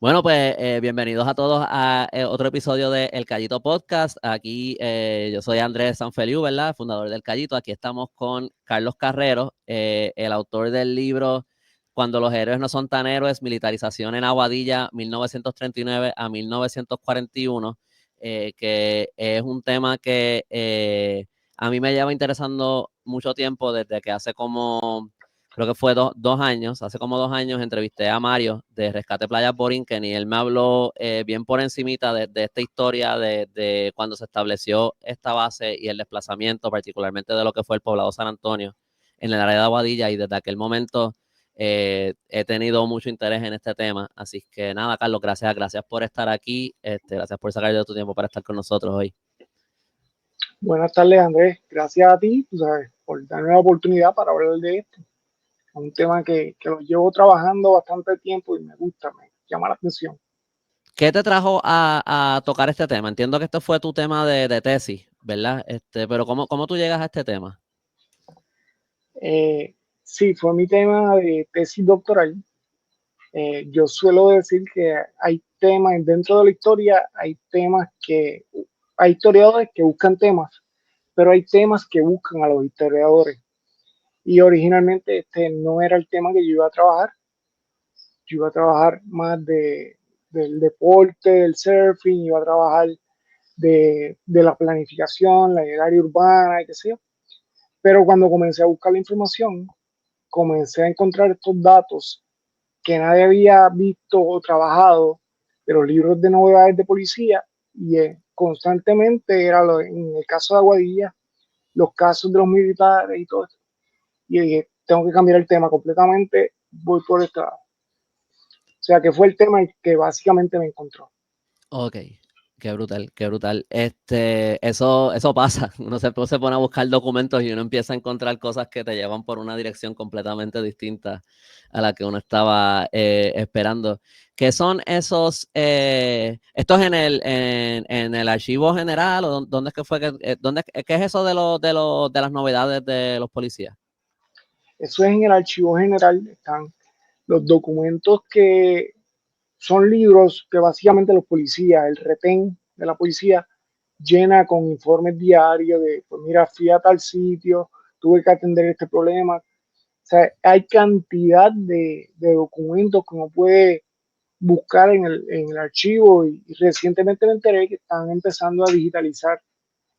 Bueno, pues bienvenidos a todos a otro episodio de El Callito Podcast. Aquí yo soy Andrés Sanfeliu, ¿verdad? Fundador del Callito. Aquí estamos con Carlos Carrero, el autor del libro Cuando los héroes no son tan héroes, militarización en Aguadilla, 1939 a 1941, que es un tema que a mí me lleva interesando mucho tiempo desde que hace como... Creo que fue dos años, hace como 2 años, entrevisté a Mario de Rescate Playa Borinquen y él me habló bien por encimita de esta historia de cuando se estableció esta base y el desplazamiento, particularmente de lo que fue el poblado San Antonio en el área de Aguadilla, y desde aquel momento he tenido mucho interés en este tema. Así que nada, Carlos, gracias por estar aquí, gracias por sacar de tu tiempo para estar con nosotros hoy. Buenas tardes, Andrés. Gracias a ti, tú sabes, por darme la oportunidad para hablar de esto. Es un tema que lo llevo trabajando bastante tiempo y me gusta, me llama la atención. ¿Qué te trajo a tocar este tema? Entiendo que este fue tu tema de tesis, ¿verdad? Pero ¿cómo tú llegas a este tema? Sí, fue mi tema de tesis doctoral. Yo suelo decir que hay temas dentro de la historia, hay historiadores que buscan temas, pero hay temas que buscan a los historiadores. Y originalmente este no era el tema que yo iba a trabajar. Yo iba a trabajar más del deporte, del surfing, iba a trabajar de la planificación, la área urbana y qué sé yo. Pero cuando comencé a buscar la información, comencé a encontrar estos datos que nadie había visto o trabajado de los libros de novedades de policía y constantemente era en el caso de Aguadilla, los casos de los militares y todo eso. Y dije, tengo que cambiar el tema completamente, voy por este lado. O sea, que fue el tema que básicamente me encontró. Ok, qué brutal, qué brutal. Eso pasa. Uno se pone a buscar documentos y uno empieza a encontrar cosas que te llevan por una dirección completamente distinta a la que uno estaba esperando. ¿Qué son esos? ¿Estos en el archivo general o dónde es que fue qué es eso de las novedades de los policías? Eso es en el archivo general, están los documentos que son libros que básicamente los policías, el retén de la policía, llena con informes diarios de, pues mira, fui a tal sitio, tuve que atender este problema. O sea, hay cantidad de documentos que uno puede buscar en el archivo y recientemente me enteré que están empezando a digitalizar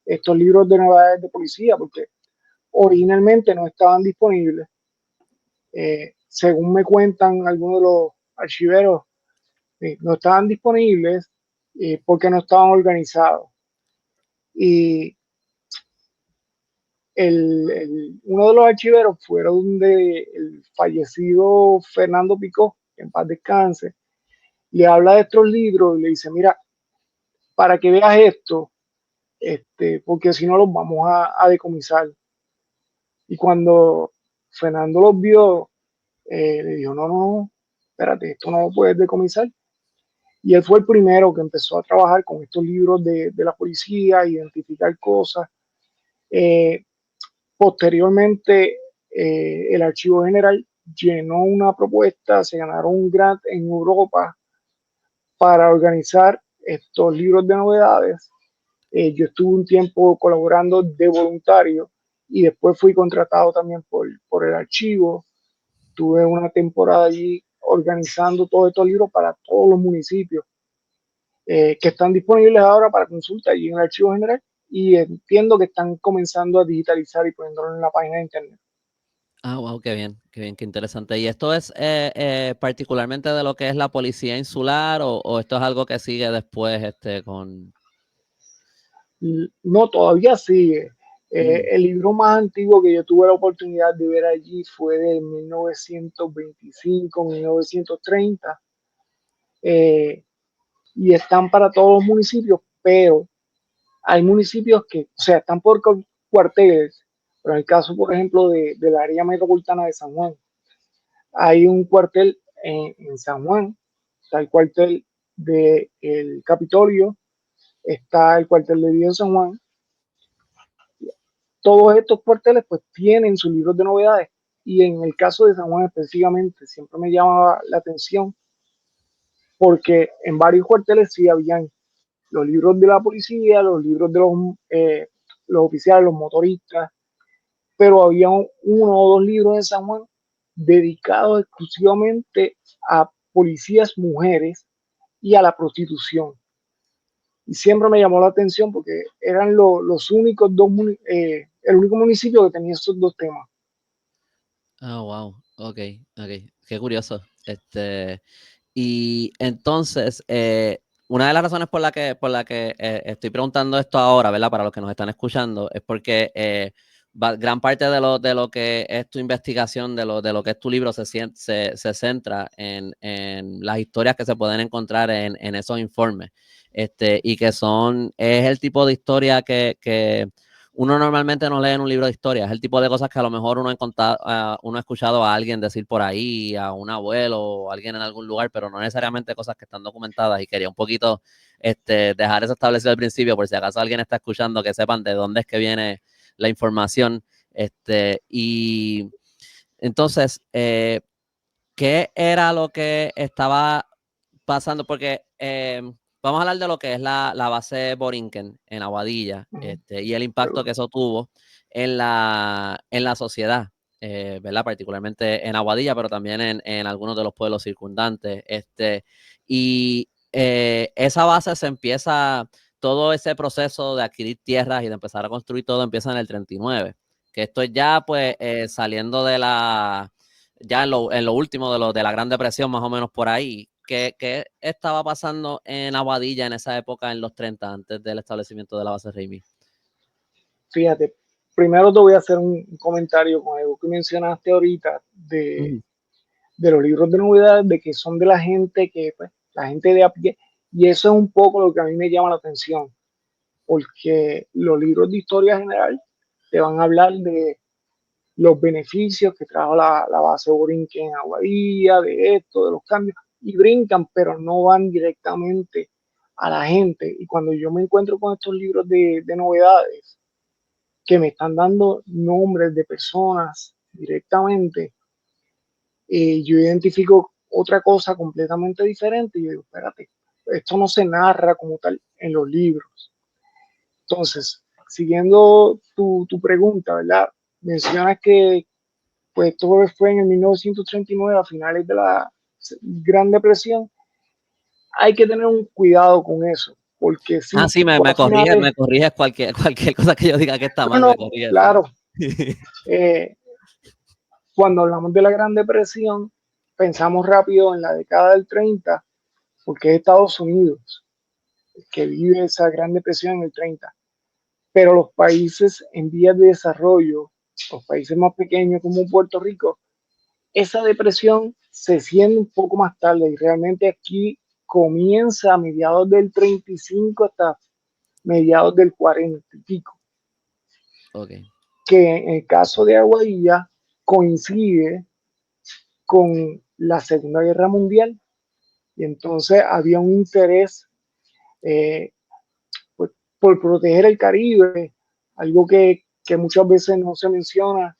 estos libros de novedades de policía porque originalmente no estaban disponibles. Según me cuentan algunos de los archiveros, no estaban disponibles porque no estaban organizados. Y uno de los archiveros fue donde el fallecido Fernando Picó, en paz descanse, le habla de estos libros y le dice, mira, para que veas esto, porque si no los vamos a decomisar. Y cuando Fernando los vio, le dijo, no, espérate, esto no lo puedes decomisar. Y él fue el primero que empezó a trabajar con estos libros de la policía, identificar cosas. Eh, Posteriormente, el Archivo General llenó una propuesta, se ganaron un grant en Europa para organizar estos libros de novedades. Yo estuve un tiempo colaborando de voluntario y después fui contratado también por el archivo. Tuve una temporada allí organizando todos estos libros para todos los municipios que están disponibles ahora para consulta allí en el Archivo General y entiendo que están comenzando a digitalizar y poniéndolo en la página de internet. Ah, wow, qué bien, qué interesante. ¿Y esto es particularmente de lo que es la policía insular o esto es algo que sigue después con... No, todavía sigue. El libro más antiguo que yo tuve la oportunidad de ver allí fue de 1925, 1930, y están para todos los municipios, pero hay municipios que, o sea, están por cuarteles, pero en el caso, por ejemplo, del área metropolitana de San Juan, hay un cuartel en San Juan está el cuartel del Capitolio, está el cuartel de Viejo San Juan. Todos estos cuarteles pues tienen sus libros de novedades y en el caso de San Juan específicamente siempre me llamaba la atención porque en varios cuarteles sí habían los libros de la policía, los libros de los oficiales, los motoristas, pero había uno o dos libros de San Juan dedicados exclusivamente a policías mujeres y a la prostitución. Y siempre me llamó la atención porque eran los únicos el único municipio que tenía estos dos temas. Ah, wow. Ok, ok. Qué curioso. Y entonces, una de las razones por la que estoy preguntando esto ahora, ¿verdad? Para los que nos están escuchando, es porque gran parte de lo que es tu investigación, de lo que es tu libro, se centra en las historias que se pueden encontrar en esos informes. Y que es el tipo de historia que uno normalmente no lee en un libro de historia. Es el tipo de cosas que a lo mejor uno ha escuchado a alguien decir por ahí, a un abuelo o a alguien en algún lugar, pero no necesariamente cosas que están documentadas. Y quería un poquito dejar eso establecido al principio, por si acaso alguien está escuchando, que sepan de dónde es que viene la información. Y entonces, ¿qué era lo que estaba pasando? Porque vamos a hablar de lo que es la base Borinquen en Aguadilla, y el impacto que eso tuvo en la sociedad, ¿verdad? Particularmente en Aguadilla, pero también en algunos de los pueblos circundantes. Y esa base todo ese proceso de adquirir tierras y de empezar a construir todo empieza en el 39, que esto es ya pues saliendo ya en lo último de la Gran Depresión, más o menos por ahí. ¿Qué estaba pasando en Aguadilla en esa época, en los 30, antes del establecimiento de la base Raimi? Fíjate, primero te voy a hacer un comentario con algo que mencionaste ahorita de los libros de novedades, de que son de la gente pues, la gente de a pie, y eso es un poco lo que a mí me llama la atención, porque los libros de historia general te van a hablar de los beneficios que trajo la base Borinquen en Aguadilla, de esto, de los cambios, y brincan, pero no van directamente a la gente. Y cuando yo me encuentro con estos libros de novedades, que me están dando nombres de personas directamente, yo identifico otra cosa completamente diferente y yo digo, espérate, esto no se narra como tal en los libros. Entonces, siguiendo tu pregunta, ¿verdad? Mencionas que pues todo fue en el 1939, a finales de la Gran Depresión. Hay que tener un cuidado con eso, porque sí, Sí, me, fue me a corriges, finales, me corriges cualquier cosa que yo diga que está no, mal, no, me corriges, sí. claro, eh, cuando hablamos de la Gran Depresión, pensamos rápido en la década del 30, porque es Estados Unidos que vive esa Gran Depresión en el 30. Pero los países en vías de desarrollo, los países más pequeños como Puerto Rico, esa depresión se siente un poco más tarde y realmente aquí comienza a mediados del 35 hasta mediados del 40 y pico, Ok. que en el caso de Aguadilla coincide con la Segunda Guerra Mundial y entonces había un interés eh, pues, por proteger el Caribe, algo que muchas veces no se menciona.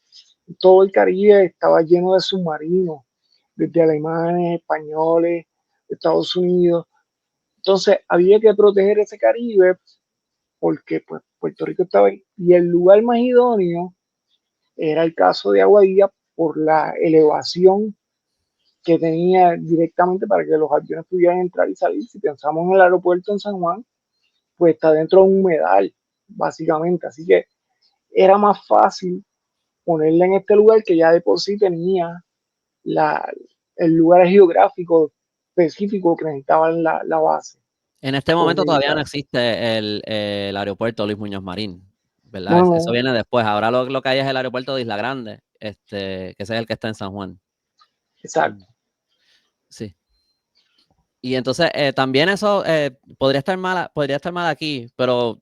Todo el Caribe estaba lleno de submarinos, desde alemanes, españoles, Estados Unidos. Entonces había que proteger ese Caribe porque pues, Puerto Rico estaba ahí. Y el lugar más idóneo era el caso de Aguadilla por la elevación que tenía directamente para que los aviones pudieran entrar y salir. Si pensamos en el aeropuerto en San Juan, pues está dentro de un humedal, básicamente. Así que era más fácil ponerla en este lugar que ya de por sí tenía la, el lugar geográfico específico que necesitaba la base. En este Por momento todavía no dedicar. existe el aeropuerto Luis Muñoz Marín, No, ¿verdad? Eso no, viene después. Ahora lo que hay es el aeropuerto de Isla Grande, que ese es el que está en San Juan. Mm, exacto. sí. Y entonces también eso podría estar mal aquí, pero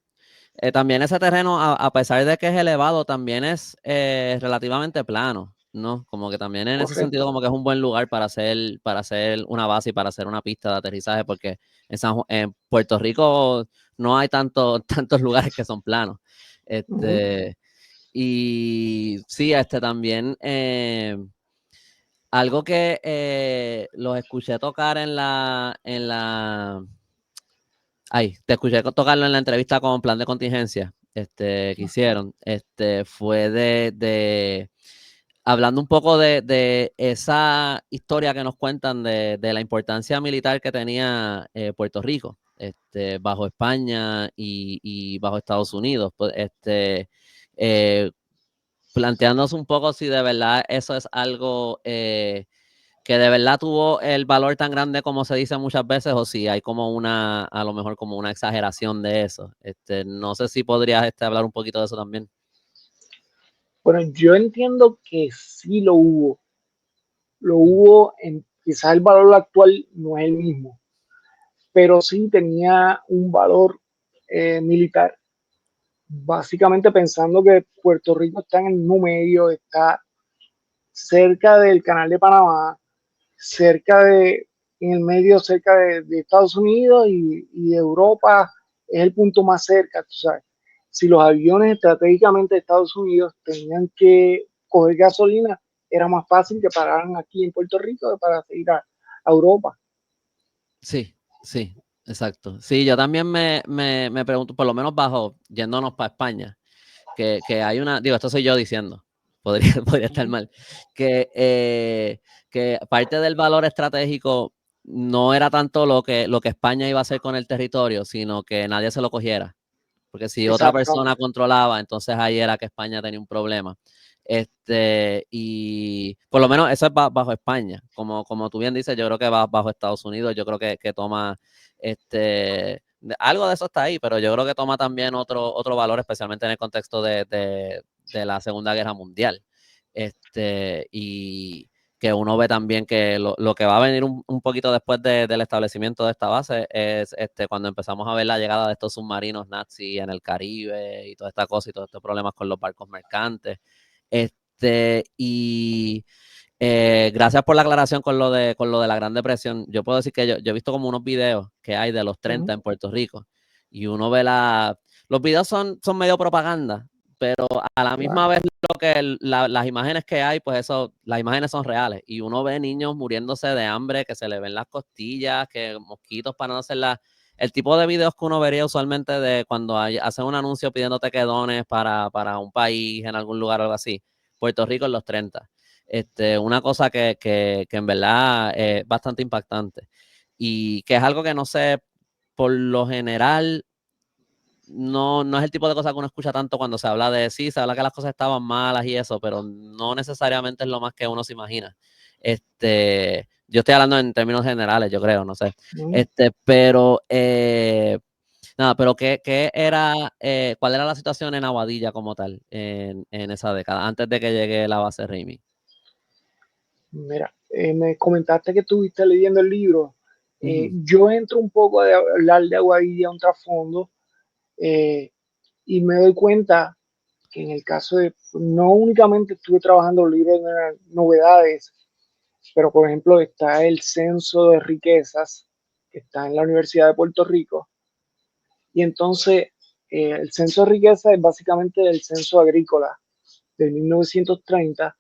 también ese terreno, a pesar de que es elevado, también es relativamente plano. ¿no? Como que también en ese sentido Correcto. como que es un buen lugar para hacer una base y para hacer una pista de aterrizaje, porque en Puerto Rico no hay tantos lugares que son planos. Ujú. Y sí, también algo que los escuché tocar te escuché tocarlo en la entrevista con Plan de Contingencia, que hicieron, fue hablando un poco de esa historia que nos cuentan de la importancia militar que tenía Puerto Rico, bajo España y bajo Estados Unidos, pues, eh, planteándonos un poco si de verdad eso es algo que de verdad tuvo el valor tan grande como se dice muchas veces, o si hay como a lo mejor como una exageración de eso. No sé si podrías hablar un poquito de eso también. Bueno, yo entiendo que sí lo hubo. Lo hubo, quizás el valor actual no es el mismo, pero sí tenía un valor militar. Básicamente pensando que Puerto Rico está en el mismo medio, está cerca del canal de Panamá, en el medio, cerca de Estados Unidos y de Europa, es el punto más cerca, tú sabes. Si los aviones estratégicamente de Estados Unidos tenían que coger gasolina, era más fácil que pararan aquí en Puerto Rico para ir a Europa. Sí, sí, exacto. Sí, yo también me pregunto, por lo menos yéndonos para España, que hay digo, esto soy yo diciendo, podría estar mal, que parte del valor estratégico no era tanto lo que España iba a hacer con el territorio, sino que nadie se lo cogiera. Porque si otra persona Exactamente. controlaba, entonces ahí era que España tenía un problema. Y por lo menos eso es bajo España. Como tú bien dices, yo creo que va bajo Estados Unidos, yo creo que toma, algo de eso está ahí, pero yo creo que toma también otro valor, especialmente en el contexto de la Segunda Guerra Mundial. Y que uno ve también que lo que va a venir un poquito después del establecimiento de esta base es cuando empezamos a ver la llegada de estos submarinos nazis en el Caribe y toda esta cosa y todos estos problemas con los barcos mercantes. Y gracias por la aclaración con lo de la Gran Depresión. Yo puedo decir que yo he visto como unos videos que hay de los 30 en Puerto Rico y uno ve los videos son medio propaganda, pero a la misma vez las imágenes que hay, pues las imágenes son reales y uno ve niños muriéndose de hambre, que se le ven las costillas, que mosquitos para no hacer el tipo de videos que uno vería usualmente de cuando hacen un anuncio pidiéndote que dones para un país en algún lugar o algo así. Puerto Rico en los 30. Una cosa que en verdad es bastante impactante y que es algo que no sé, por lo general, no es el tipo de cosa que uno escucha tanto cuando se habla se habla que las cosas estaban malas y eso, pero no necesariamente es lo más que uno se imagina. Yo estoy hablando en términos generales, yo creo, no sé. Pero nada, pero ¿cuál era la situación en Aguadilla como tal en esa década, antes de que llegue la base Remy? Mira, me comentaste que estuviste leyendo el libro. Ujú. Yo entro un poco a hablar de Aguadilla, un trasfondo, eh, y me doy cuenta que en el caso de, no únicamente estuve trabajando libros de novedades, pero por ejemplo está el censo de riquezas, que está en la Universidad de Puerto Rico, y entonces el censo de riquezas es básicamente el censo agrícola de 1930,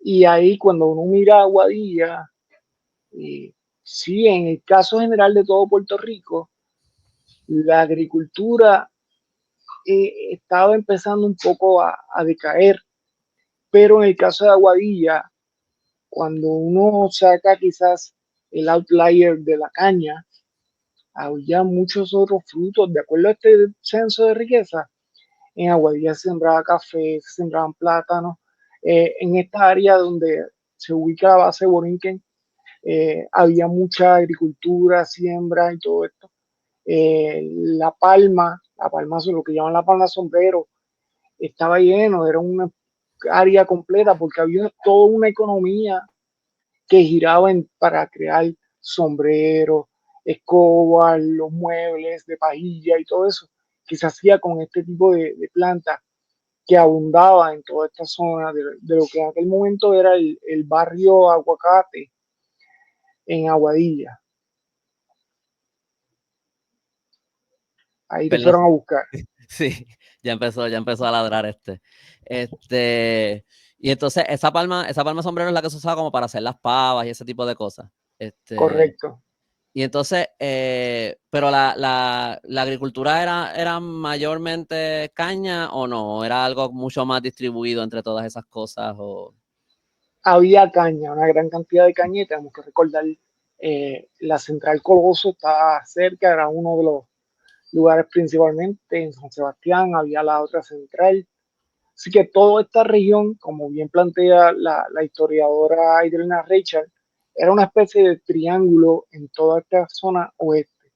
y ahí cuando uno mira a Aguadilla, sí, en el caso general de todo Puerto Rico, la agricultura estaba empezando un poco a decaer, pero en el caso de Aguadilla, cuando uno saca quizás el outlier de la caña, había muchos otros frutos. De acuerdo a este censo de riqueza, en Aguadilla se sembraba café, se sembraban plátanos. En esta área donde se ubica la base Borinquen, había mucha agricultura, siembra y todo esto. La palma, lo que llaman la palma sombrero, estaba lleno, era una área completa porque había toda una economía que giraba para crear sombreros, escobas, los muebles de pajilla y todo eso que se hacía con este tipo de plantas. que abundaba en toda esta zona de lo que en aquel momento era el barrio Aguacate en Aguadilla. Ahí te Perdón. fueron a buscar. Sí, ya empezó a ladrar y entonces esa palma de sombrero es la que se usaba como para hacer las pavas y ese tipo de cosas. Correcto. Y entonces, pero la agricultura era mayormente caña o no, era algo mucho más distribuido entre todas esas cosas o... Había caña, una gran cantidad de caña, y tenemos que recordar, la central Coloso estaba cerca, era uno de los lugares principalmente. En San Sebastián había la otra central. Así que toda esta región, como bien plantea la historiadora Adriana Richard, era una especie de triángulo en toda esta zona oeste.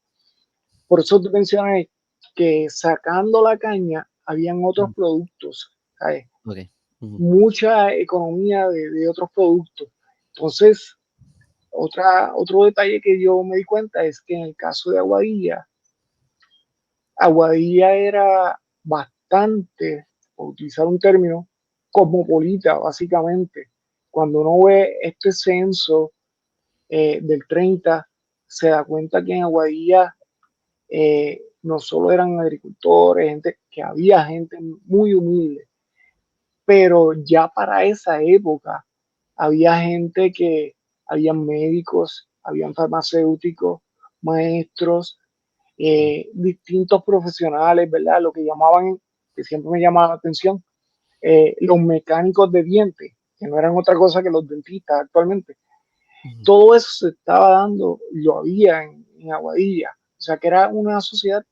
Por eso te mencioné que sacando la caña, habían otros productos, ¿sabes? Okay. Mucha economía de otros productos. Entonces, otro detalle que yo me di cuenta es que en el caso de Aguadilla, Aguadilla era bastante, por utilizar un término, cosmopolita, básicamente. Cuando uno ve este censo del 30, se da cuenta que en Aguadilla no solo eran agricultores, gente, que había gente muy humilde, pero ya para esa época había gente que, habían médicos, habían farmacéuticos, maestros, distintos profesionales, ¿verdad? Lo que llamaban, que siempre me llamaba la atención, los mecánicos de dientes, que no eran otra cosa que los dentistas actualmente. Todo eso se estaba dando, lo había en Aguadilla. O sea que era una sociedad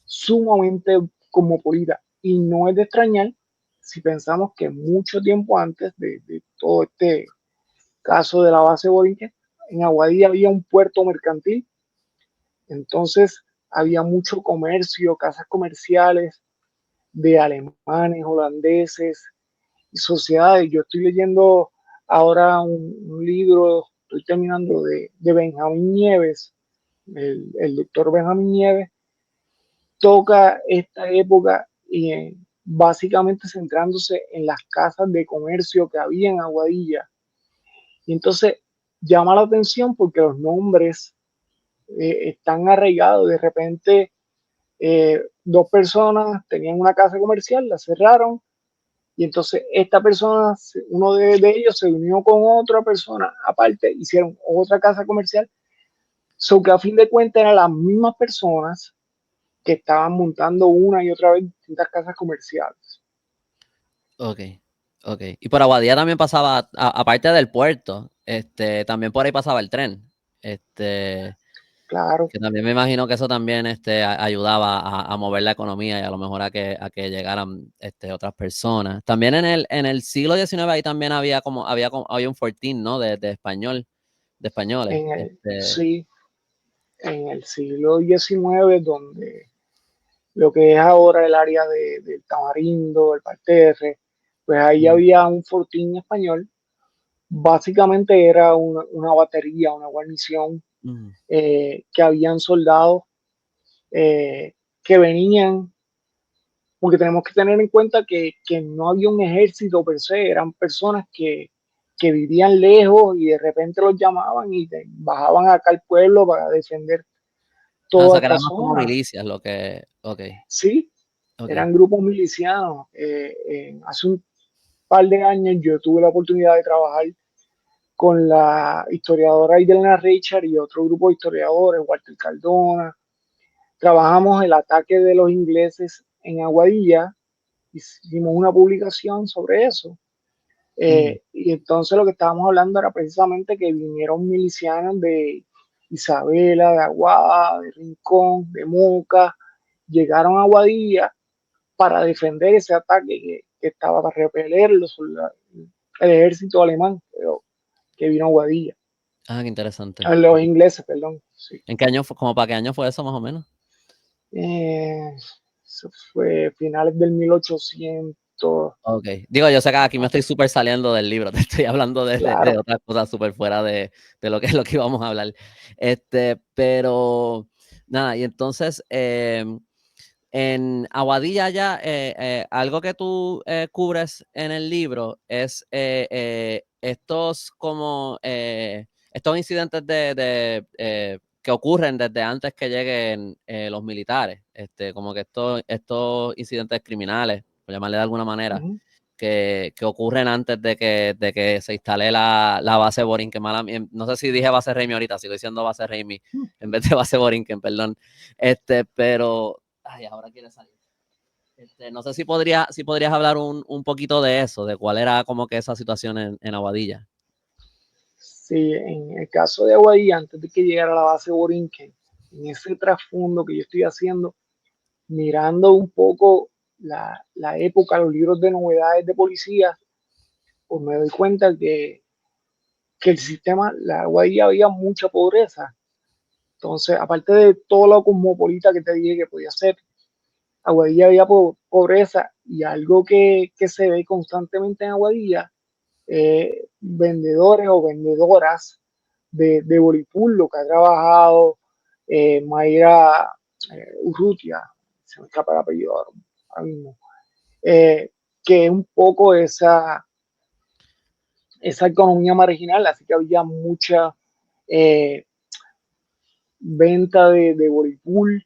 sumamente cosmopolita. Y no es de extrañar si pensamos que mucho tiempo antes de todo este caso de la base Borinquen, en Aguadilla había un puerto mercantil. Entonces había mucho comercio, casas comerciales de alemanes, holandeses y sociedades. Yo estoy leyendo ahora un libro, estoy terminando de Benjamín Nieves, el doctor Benjamín Nieves, toca esta época y básicamente centrándose en las casas de comercio que había en Aguadilla. Y entonces llama la atención porque los nombres están arraigados. De repente, dos personas tenían una casa comercial, la cerraron, y entonces esta persona, uno de ellos se unió con otra persona aparte, hicieron otra casa comercial, so que a fin de cuentas eran las mismas personas que estaban montando una y otra vez distintas casas comerciales. Ok, ok. Y por Aguadilla también pasaba, aparte del puerto, también por ahí pasaba el tren. Claro. Que también me imagino que eso también ayudaba a mover la economía y a lo mejor a que llegaran otras personas. También en el siglo XIX ahí también había un fortín, ¿no? De españoles. Sí, en el siglo XIX, donde lo que es ahora el área del Tamarindo, el Parterre, pues ahí había un fortín español. Básicamente era una batería, una guarnición, que habían soldados que venían, porque tenemos que tener en cuenta que no había un ejército per se, eran personas que vivían lejos y de repente los llamaban y bajaban acá al pueblo para defender O toda sea, que esta eran más como zona. milicias lo que... Ok, Sí, ok. eran grupos milicianos. Hace un par de años yo tuve la oportunidad de trabajar con la historiadora Idelena Richard y otro grupo de historiadores, Walter Cardona. Trabajamos el ataque de los ingleses en Aguadilla, hicimos una publicación sobre eso. Y entonces lo que estábamos hablando era precisamente que vinieron milicianos de Isabela, de Aguada, de Rincón, de Moca, llegaron a Aguadilla para defender ese ataque que estaba para repeler el ejército alemán que vino a Aguadilla. Ah, qué interesante. A los ingleses, perdón. Sí. ¿En qué año como para qué año fue eso más o menos? Eso fue finales del 1800. Ok. Digo, yo sé que aquí me estoy súper saliendo del libro, te estoy hablando de Claro. otras cosas súper fuera de lo que es lo que íbamos a hablar. Pero, nada, y entonces, En Aguadilla ya, algo que tú cubres en el libro es estos incidentes que ocurren desde antes que lleguen los militares, como que estos incidentes criminales, por llamarle de alguna manera, que ocurren antes de que se instale la base Borinquen. No sé si dije base Raimi ahorita, sigo diciendo base Raimi en vez de base Borinquen, perdón. Pero, ay, ahora quiere salir. No sé si podrías hablar un poquito de eso, de cuál era como que esa situación en Aguadilla. Sí, en el caso de Aguadilla, antes de que llegara a la base Borinquen, en ese trasfondo que yo estoy haciendo, mirando un poco la época, los libros de novedades de policía, pues me doy cuenta que el sistema, la Aguadilla había mucha pobreza. Entonces, aparte de todo lo cosmopolita que te dije que podía ser, Aguadilla había pobreza y algo que se ve constantemente en Aguadilla, vendedores o vendedoras de Bolipul, lo que ha trabajado Mayra Urrutia, se me escapa el apellido ahora mismo, que es un poco esa economía marginal, así que había mucha eh, venta de Bolipul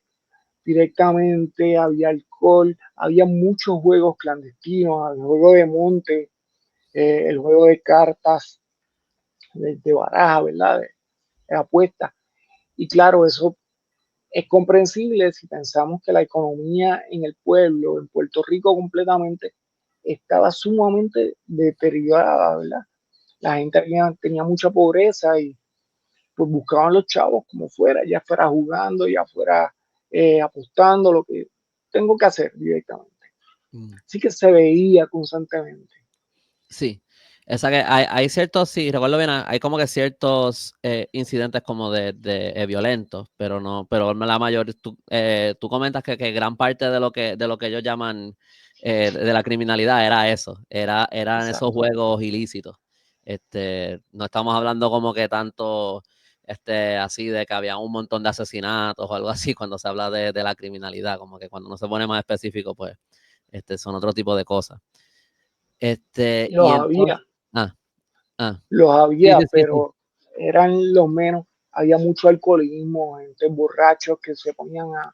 directamente, había alcohol, había muchos juegos clandestinos, el juego de monte, el juego de cartas, de baraja, ¿verdad? De apuestas. Y claro, eso es comprensible si pensamos que la economía en el pueblo, en Puerto Rico completamente, estaba sumamente deteriorada, ¿verdad? La gente tenía mucha pobreza y pues buscaban los chavos como fuera, ya fuera jugando, ya fuera apostando, lo que tengo que hacer directamente. Así que se veía constantemente. Sí, esa que hay ciertos, sí, recuerdo bien, hay como que ciertos incidentes como de violentos, pero no, pero la mayor, tú comentas que gran parte de lo que ellos llaman de la criminalidad era eso, eran esos Exacto. juegos ilícitos. No estamos hablando como que tanto así de que había un montón de asesinatos o algo así cuando se habla de la criminalidad, como que cuando no se pone más específico, pues son otro tipo de cosas. Los Y había, entonces, ah, los sí, había, sí, sí, sí. pero eran los menos. Había mucho alcoholismo, gente borrachos que se ponían a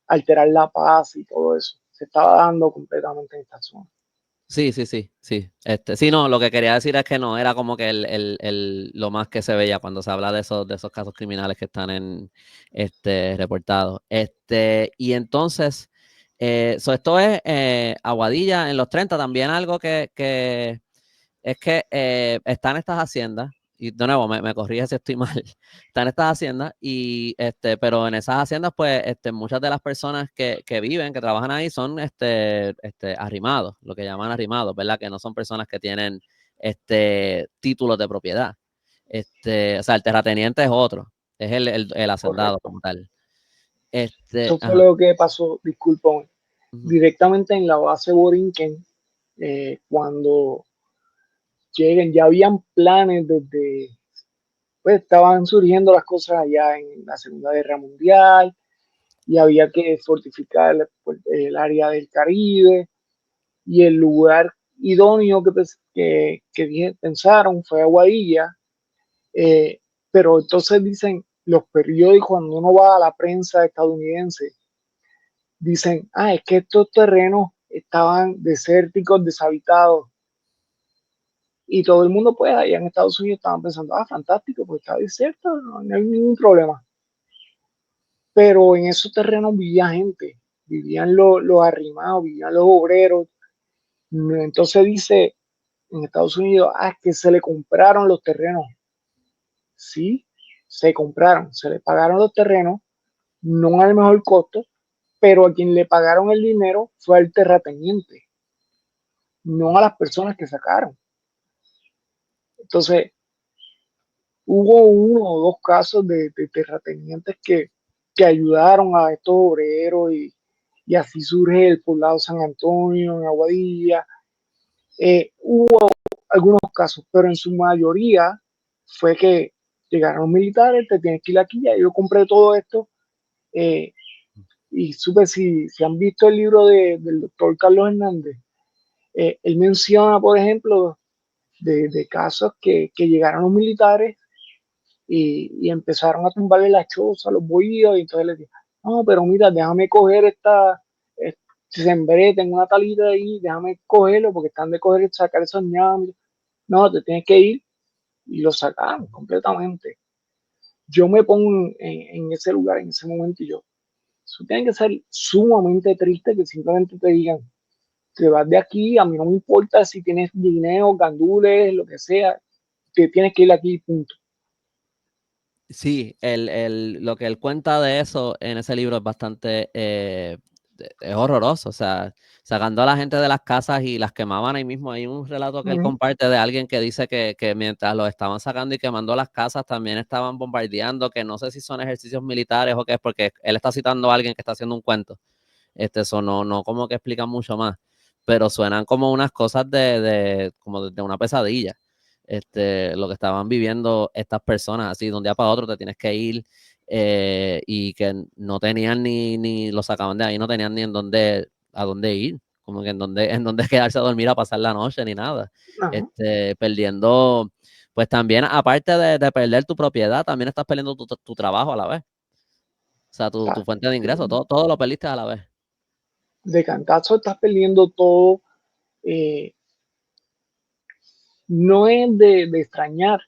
alterar la paz y todo eso. Se estaba dando completamente en esta zona. Sí, sí, sí, sí. Sí, no, lo que quería decir es que no era como que lo más que se veía cuando se habla de esos casos criminales que están reportados. Y entonces, esto es Aguadilla en los 30 también algo que es que están estas haciendas, y de nuevo, me corrige si estoy mal, están estas haciendas, y pero en esas haciendas, pues, muchas de las personas que viven, que trabajan ahí, son arrimados, lo que llaman arrimados, ¿verdad? Que no son personas que tienen títulos de propiedad. O sea, el terrateniente es otro, es el hacendado Correcto. como tal. Eso fue Ajá. lo que pasó, disculpa, Ujú. directamente en la base Borinquen, cuando lleguen, ya habían planes desde, pues estaban surgiendo las cosas allá en la Segunda Guerra Mundial y había que fortificar pues, el área del Caribe y el lugar idóneo que pensaron fue Aguadilla, eh, pero entonces dicen los periódicos, cuando uno va a la prensa estadounidense, dicen, es que estos terrenos estaban desérticos, deshabitados, y todo el mundo, pues, allá en Estados Unidos estaban pensando, fantástico, pues está desierto, no hay ningún problema. Pero en esos terrenos vivía gente, vivían los arrimados, vivían los obreros. Entonces dice en Estados Unidos, que se le compraron los terrenos. Sí, se compraron, se le pagaron los terrenos, no al mejor costo, pero a quien le pagaron el dinero fue al terrateniente, no a las personas que sacaron. Entonces, hubo uno o dos casos de terratenientes que ayudaron a estos obreros y así surge el poblado San Antonio, en Aguadilla. Hubo algunos casos, pero en su mayoría fue que llegaron los militares, te tienes que ir aquí, ya yo compré todo esto, eh, y supe si han visto el libro del doctor Carlos Hernández. Él menciona, por ejemplo, de casos que llegaron los militares y empezaron a tumbarle la choza, los bohíos, y entonces les dije, no, pero mira, déjame coger sembré, tengo una talita ahí, déjame cogerlo porque están de coger y sacar esos ñames. No, te tienes que ir, y lo sacaron completamente. Yo me pongo en ese lugar, en ese momento, y eso tiene que ser sumamente triste que simplemente te digan, te vas de aquí, a mí no me importa si tienes dinero, gandules, lo que sea, te tienes que ir aquí, punto. Sí, lo que él cuenta de eso en ese libro es bastante, es horroroso, o sea, sacando a la gente de las casas y las quemaban ahí mismo. Hay un relato que él comparte de alguien que dice que mientras los estaban sacando y quemando las casas, también estaban bombardeando, que no sé si son ejercicios militares o qué es, porque él está citando a alguien que está haciendo un cuento. Eso no como que explica mucho más, pero suenan como unas cosas como de una pesadilla. Lo que estaban viviendo estas personas, así de un día para otro te tienes que ir, y que no tenían ni lo sacaban de ahí, no tenían ni a dónde ir, como que en dónde quedarse a dormir a pasar la noche ni nada. Ajá. Perdiendo, pues también, aparte de perder tu propiedad, también estás perdiendo tu trabajo a la vez. O sea, O tu sea, fuente de ingreso, todo lo perdiste a la vez. de cantazo estás perdiendo todo. eh, no es de extrañar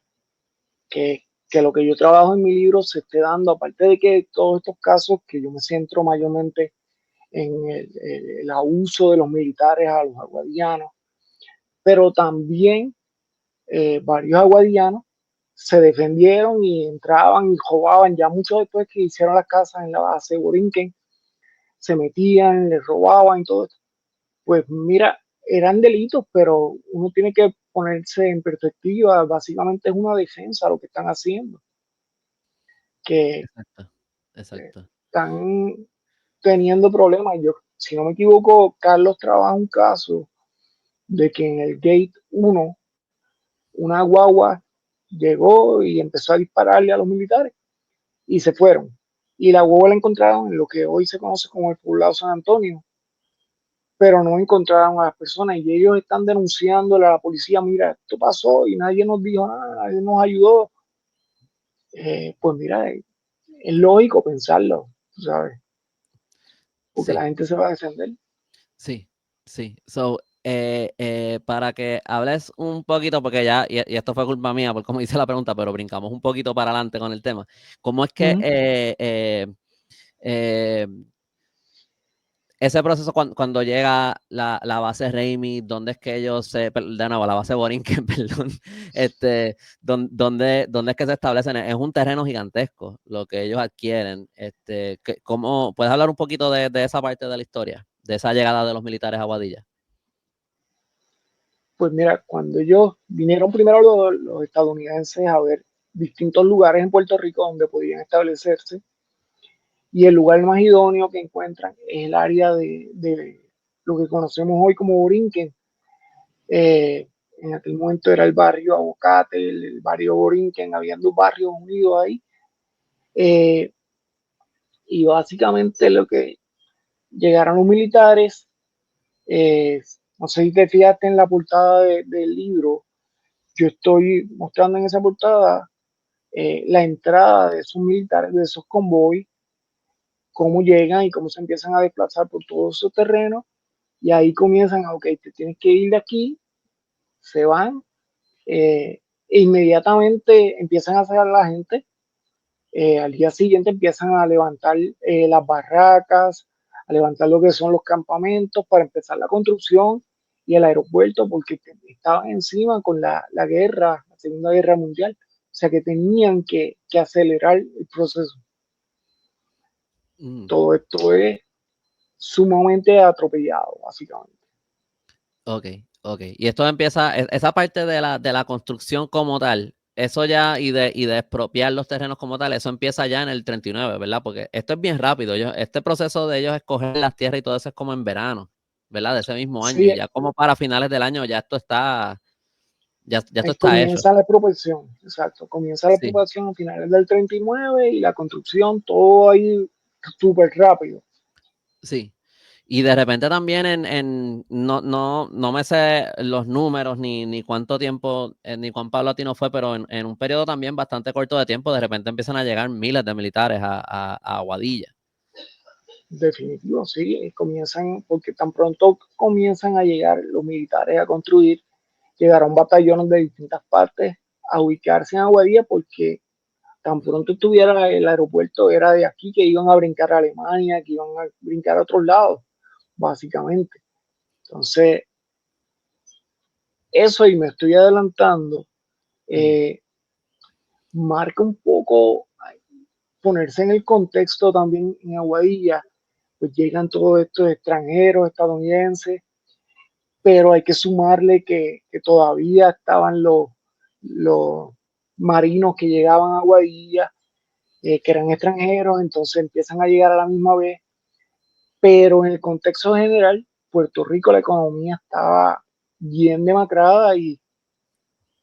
que lo que yo trabajo en mi libro se esté dando, aparte de que todos estos casos que yo me centro mayormente en el abuso de los militares a los aguadianos, pero también varios aguadianos se defendieron y entraban y robaban. Ya muchos después que hicieron las casas en la base de Borinquen, se metían, les robaban y todo esto. Pues mira, eran delitos, pero uno tiene que ponerse en perspectiva. Básicamente es una defensa lo que están haciendo, que Exacto, exacto. están teniendo problemas. Yo, si no me equivoco, Carlos trabaja un caso de que en el Gate 1 una guagua llegó y empezó a dispararle a los militares y se fueron. Y la guagua la encontraron en lo que hoy se conoce como el poblado San Antonio, pero no encontraron a las personas y ellos están denunciándole a la policía, mira, esto pasó y nadie nos dijo nada, nadie nos ayudó. Pues mira, es lógico pensarlo, ¿sabes? Porque la Sí, gente se va a defender. sí, sí. So, para que hables un poquito, porque ya, y esto fue culpa mía, por como hice la pregunta, pero brincamos un poquito para adelante con el tema. ¿Cómo es que eh, ese proceso cuando llega la base Raimi, dónde es que ellos de nuevo, la base Borinquen, perdón, dónde es que se establecen? Es un terreno gigantesco lo que ellos adquieren. ¿Cómo, puedes hablar un poquito de esa parte de la historia, de esa llegada de los militares a Aguadilla? Pues mira, cuando ellos vinieron primero los estadounidenses a ver distintos lugares en Puerto Rico donde podían establecerse, y el lugar más idóneo que encuentran es el área de lo que conocemos hoy como Borinquen. En aquel momento era el barrio Aguacate, el barrio Borinquen, habían dos barrios unidos ahí. Eh, y básicamente lo que llegaron los militares, no sé si te fijaste en la portada del libro, yo estoy mostrando en esa portada la entrada de esos militares, de esos convoys, cómo llegan y cómo se empiezan a desplazar por todos esos terrenos, y ahí comienzan, ok, te tienes que ir de aquí, se van, e inmediatamente empiezan a sacar a la gente, al día siguiente empiezan a levantar las barracas, a levantar lo que son los campamentos para empezar la construcción y el aeropuerto, porque estaban encima con la guerra, la Segunda Guerra Mundial, o sea que tenían que acelerar el proceso. Mm, Todo esto es sumamente atropellado, básicamente. ok, ok. Y esto empieza, esa parte de la construcción como tal, eso ya, y de expropiar los terrenos como tal, eso empieza ya en el 39, ¿verdad? Porque esto es bien rápido. Este proceso de ellos escoger las tierras y todo eso es como en verano, ¿verdad? De ese mismo año. Sí, Y ya como para finales del año ya esto está, ya esto ahí está hecho. comienza la expropiación, exacto, comienza la Sí. expropiación a finales del 39 y la construcción, todo ahí súper rápido. Sí. Y de repente también no me sé los números ni cuánto tiempo, ni cuán paulatino fue, pero en un periodo también bastante corto de tiempo, de repente empiezan a llegar miles de militares a Aguadilla. Definitivo, sí, comienzan, porque tan pronto comienzan a llegar los militares a construir, llegaron batallones de distintas partes a ubicarse en Aguadilla porque tan pronto estuviera el aeropuerto era de aquí que iban a brincar a Alemania, que iban a brincar a otros lados, básicamente. Entonces, eso, y me estoy adelantando, eh, marca un poco ponerse en el contexto también en Aguadilla, pues llegan todos estos extranjeros estadounidenses, pero hay que sumarle que todavía estaban los marinos que llegaban a Aguadilla, que eran extranjeros, entonces empiezan a llegar a la misma vez, pero en el contexto general, Puerto Rico, la economía estaba bien demacrada y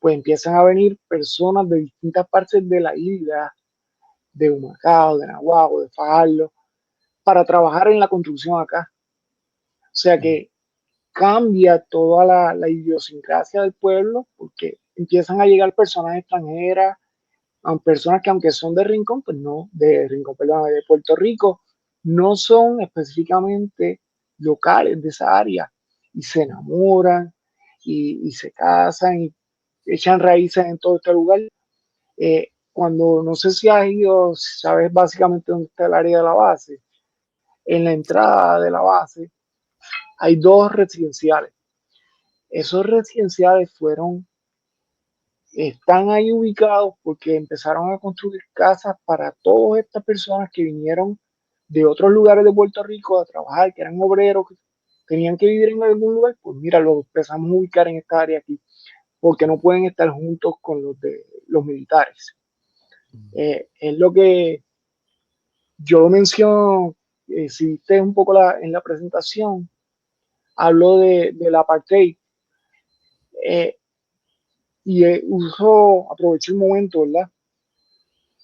pues empiezan a venir personas de distintas partes de la isla, de Humacao, de Nahuatl, de Fajardo, para trabajar en la construcción acá. O sea que cambia toda la idiosincrasia del pueblo porque empiezan a llegar personas extranjeras, personas que aunque son de Rincón, pues no, de Rincón, perdón, de Puerto Rico, no son específicamente locales de esa área y se enamoran y se casan y echan raíces en todo este lugar. Cuando no sé si has ido, sabes básicamente dónde está el área de la base, en la entrada de la base hay dos residenciales. Esos residenciales están ahí ubicados porque empezaron a construir casas para todas estas personas que vinieron de otros lugares de Puerto Rico a trabajar, que eran obreros, que tenían que vivir en algún lugar. Pues mira, los empezamos a ubicar en esta área aquí, porque no pueden estar juntos con los de los militares. Es lo que yo menciono, si viste un poco en la presentación, hablo de la apartheid, eh, y aprovecho el momento, ¿verdad?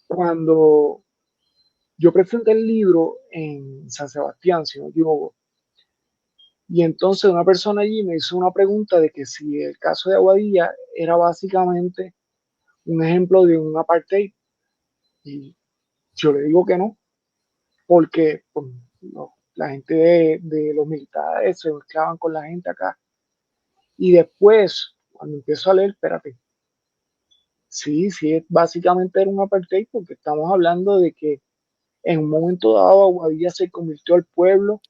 Cuando yo presenté el libro en San Sebastián, si no me equivoco, y entonces una persona allí me hizo una pregunta de que si el caso de Aguadilla era básicamente un ejemplo de un apartheid, y yo le digo que no, porque pues, no, la gente de los militares se mezclaban con la gente acá. Y después, cuando empiezo a leer, espérate, sí, sí, básicamente era un apartheid porque estamos hablando de que en un momento dado Aguadilla se convirtió al pueblo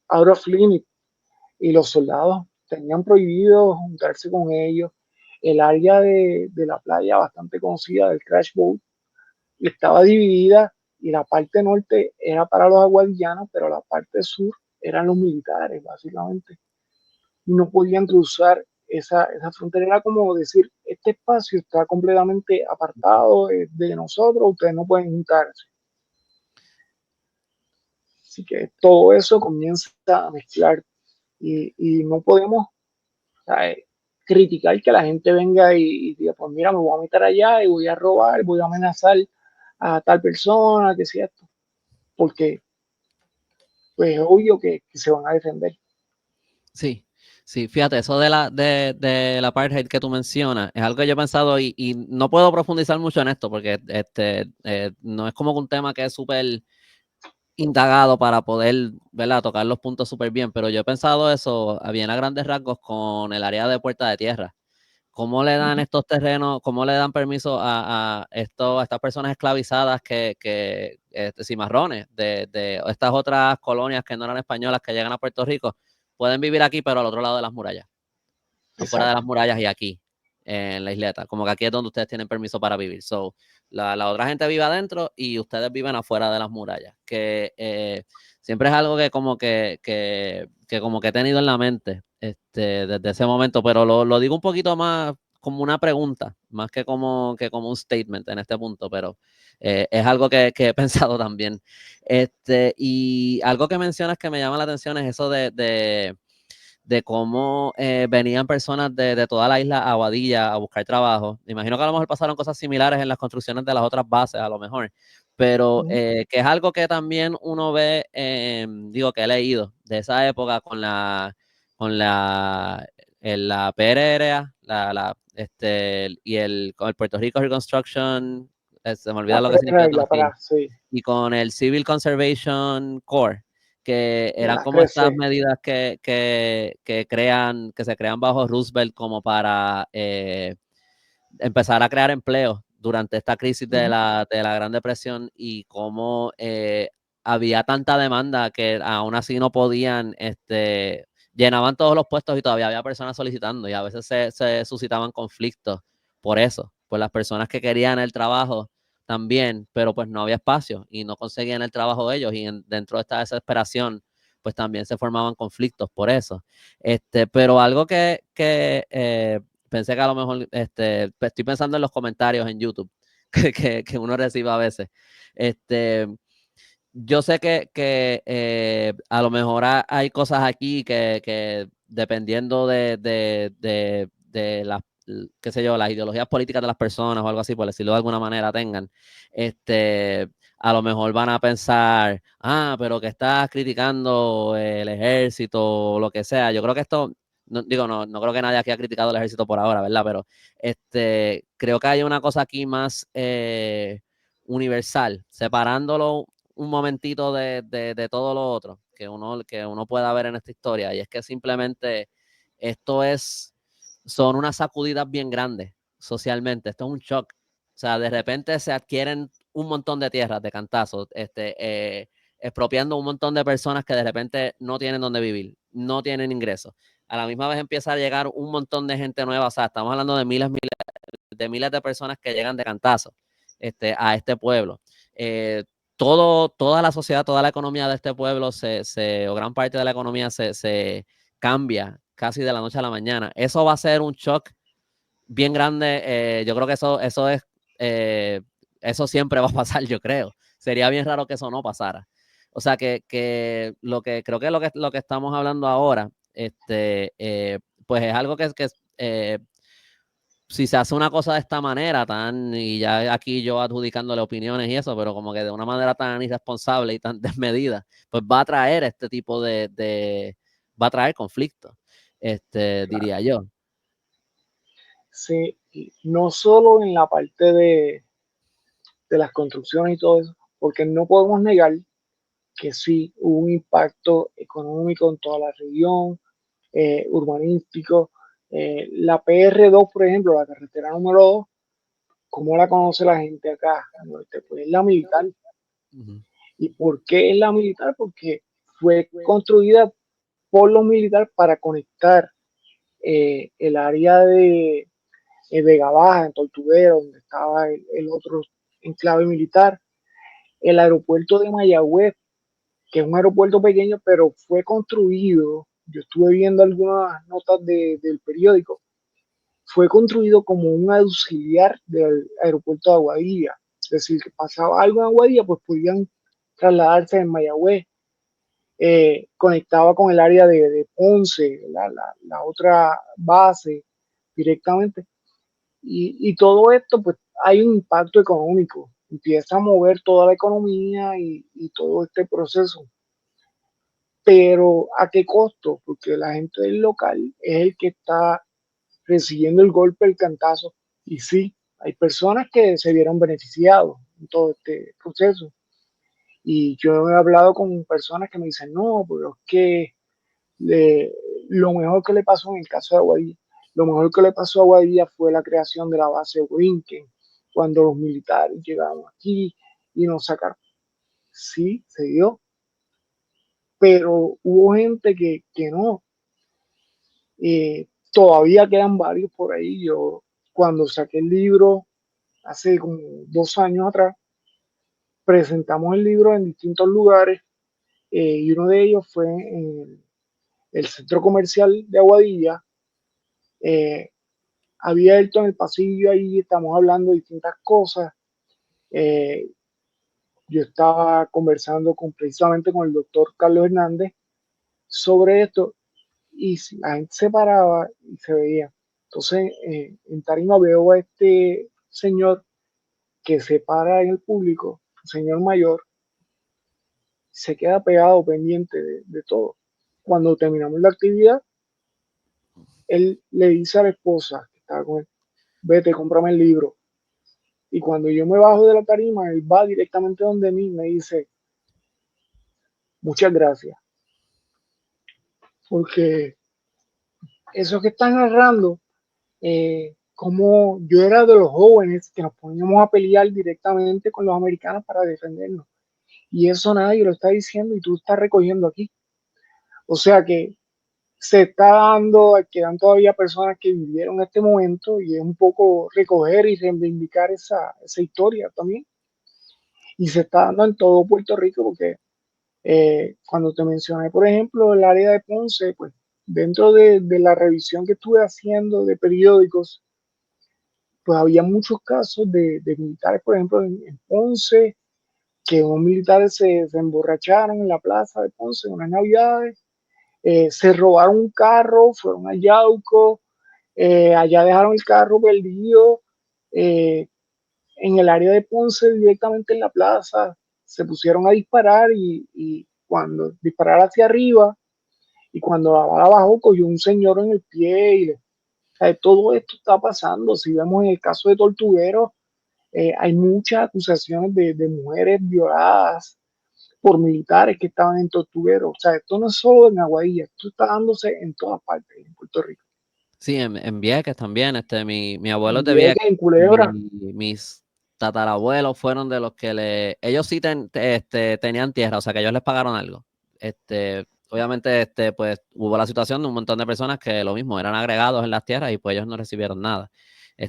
out of limit y los soldados tenían prohibido juntarse con ellos. El área de la playa bastante conocida del Crash Boat estaba dividida y la parte norte era para los aguadillanos, pero la parte sur eran los militares, básicamente. Y no podían cruzar esa frontera. Era como decir, este espacio está completamente apartado de nosotros, ustedes no pueden juntarse. Así que todo eso comienza a mezclar y no podemos, ¿sabes?, criticar que la gente venga y diga, pues mira, me voy a meter allá y voy a robar, voy a amenazar a tal persona, que sea esto, porque pues es obvio que se van a defender. Sí, sí, fíjate, eso de la apartheid que tú mencionas es algo que yo he pensado y no puedo profundizar mucho en esto porque no es como un tema que es súper indagado para poder, ¿verdad?, tocar los puntos súper bien, pero yo he pensado eso bien a grandes rasgos con el área de Puerta de Tierra. ¿Cómo le dan estos terrenos, cómo le dan permiso a estas personas esclavizadas cimarrones de estas otras colonias que no eran españolas que llegan a Puerto Rico? Pueden vivir aquí, pero al otro lado de las murallas, afuera de las Exacto. murallas y aquí, en la isleta. Como que aquí es donde ustedes tienen permiso para vivir. So, la otra gente vive adentro y ustedes viven afuera de las murallas. Que siempre es algo que como que he tenido en la mente desde ese momento, pero lo digo un poquito más como una pregunta, más que como un statement en este punto, pero es algo que he pensado también. Y algo que mencionas que me llama la atención es eso de cómo venían personas de toda la isla a Aguadilla a buscar trabajo. Me imagino que a lo mejor pasaron cosas similares en las construcciones de las otras bases, a lo mejor. pero que es algo que también uno ve, digo, que he leído de esa época con la PRRA, con el Puerto Rico Reconstruction, se me olvida lo que significa todo sí. y con el Civil Conservation Corps, que eran como estas 13. medidas que se crean bajo Roosevelt como para empezar a crear empleo durante esta crisis de la Gran Depresión y cómo había tanta demanda que aún así no podían, llenaban todos los puestos y todavía había personas solicitando y a veces se suscitaban conflictos por eso, por las personas que querían el trabajo también, pero pues no había espacio y no conseguían el trabajo de ellos y dentro de esta desesperación pues también se formaban conflictos por eso. Pero algo que pensé que a lo mejor, estoy pensando en los comentarios en YouTube que uno recibe a veces. Yo sé que a lo mejor hay cosas aquí que dependiendo de las, qué sé yo, las ideologías políticas de las personas o algo así, por decirlo de alguna manera, tengan, a lo mejor van a pensar, pero que estás criticando el ejército o lo que sea. Yo creo que esto, no creo que nadie aquí ha criticado el ejército por ahora, ¿verdad? Pero creo que hay una cosa aquí más universal, separándolo un momentito de todo lo otro que uno pueda ver en esta historia, y es que simplemente esto son unas sacudidas bien grandes socialmente, esto es un shock, o sea, de repente se adquieren un montón de tierras de cantazo, expropiando un montón de personas que de repente no tienen dónde vivir, no tienen ingresos, a la misma vez empieza a llegar un montón de gente nueva, o sea, estamos hablando de miles de personas que llegan de cantazo a este pueblo. Toda la sociedad, toda la economía de este pueblo, o gran parte de la economía se cambia casi de la noche a la mañana. Eso va a ser un shock bien grande. Yo creo que eso siempre va a pasar, yo creo. Sería bien raro que eso no pasara. O sea, creo que lo que estamos hablando ahora, pues es algo que si se hace una cosa de esta manera, y ya aquí yo adjudicándole opiniones y eso, pero como que de una manera tan irresponsable y tan desmedida, pues va a traer este tipo va a traer conflicto, Claro. diría yo. Sí, no solo en la parte de las construcciones y todo eso, porque no podemos negar que sí hubo un impacto económico en toda la región, urbanístico. La PR2, por ejemplo, la carretera número 2, ¿cómo la conoce la gente acá? Pues es la militar. ¿Y por qué es la militar? Porque fue construida por los militares para conectar el área de Vega Baja, en Tortuguero, donde estaba el otro enclave militar, el aeropuerto de Mayagüez, que es un aeropuerto pequeño, pero fue construido, yo estuve viendo algunas notas del periódico, fue construido como un auxiliar del aeropuerto de Aguadilla. Es decir, que pasaba algo en Aguadilla, pues podían trasladarse en Mayagüez. Conectaba con el área de Ponce, la otra base directamente. Y todo esto, pues hay un impacto económico. Empieza a mover toda la economía y todo este proceso. Pero ¿a qué costo? Porque la gente del local es el que está recibiendo el golpe, el cantazo. Y sí, hay personas que se vieron beneficiados en todo este proceso. Y yo he hablado con personas que me dicen, no, pero es que le, lo mejor que le pasó en el caso de Aguadilla, lo mejor que le pasó a Aguadilla fue la creación de la base Borinquen, cuando los militares llegaron aquí y nos sacaron. Sí, se dio, pero hubo gente que no. Todavía quedan varios por ahí. Yo, cuando saqué el libro, hace como 2 años atrás, presentamos el libro en distintos lugares y uno de ellos fue en el centro comercial de Aguadilla. Abierto en el pasillo, ahí estamos hablando de distintas cosas. Eh, yo estaba conversando precisamente con el doctor Carlos Hernández sobre esto y la gente se paraba y se veía. Entonces, en tarima veo a este señor que se para en el público señor mayor, se queda pegado, pendiente de todo. Cuando terminamos la actividad, él le dice a la esposa que estaba con él, vete, cómprame el libro. Y cuando yo me bajo de la tarima, él va directamente donde mí y me dice, muchas gracias, porque eso que están narrando, como yo era de los jóvenes que nos poníamos a pelear directamente con los americanos para defendernos. Y eso nadie lo está diciendo y tú estás recogiendo aquí. O sea que se está dando, quedan todavía personas que vivieron este momento y es un poco recoger y reivindicar esa historia también. Y se está dando en todo Puerto Rico porque cuando te mencioné, por ejemplo, el área de Ponce, pues dentro de la revisión que estuve haciendo de periódicos, pues había muchos casos de militares, por ejemplo, en Ponce, que unos militares se emborracharon en la plaza de Ponce en unas navidades, se robaron un carro, fueron a Yauco, allá dejaron el carro perdido, eh, en el área de Ponce, directamente en la plaza, se pusieron a disparar y cuando disparar hacia arriba y cuando la bala bajó, cogió un señor en el pie y o sea, todo esto está pasando. Si vemos en el caso de Tortuguero, hay muchas acusaciones de mujeres violadas por militares que estaban en Tortuguero. O sea, esto no es solo en Aguadilla, esto está dándose en todas partes en Puerto Rico. Sí, en Vieques también, mi abuelo En es de Vieques, Vieques, en Culebra. mis tatarabuelos fueron de los que ellos sí tenían tierra, o sea que ellos les pagaron algo. Obviamente, pues hubo la situación de un montón de personas que lo mismo, eran agregados en las tierras y pues ellos no recibieron nada.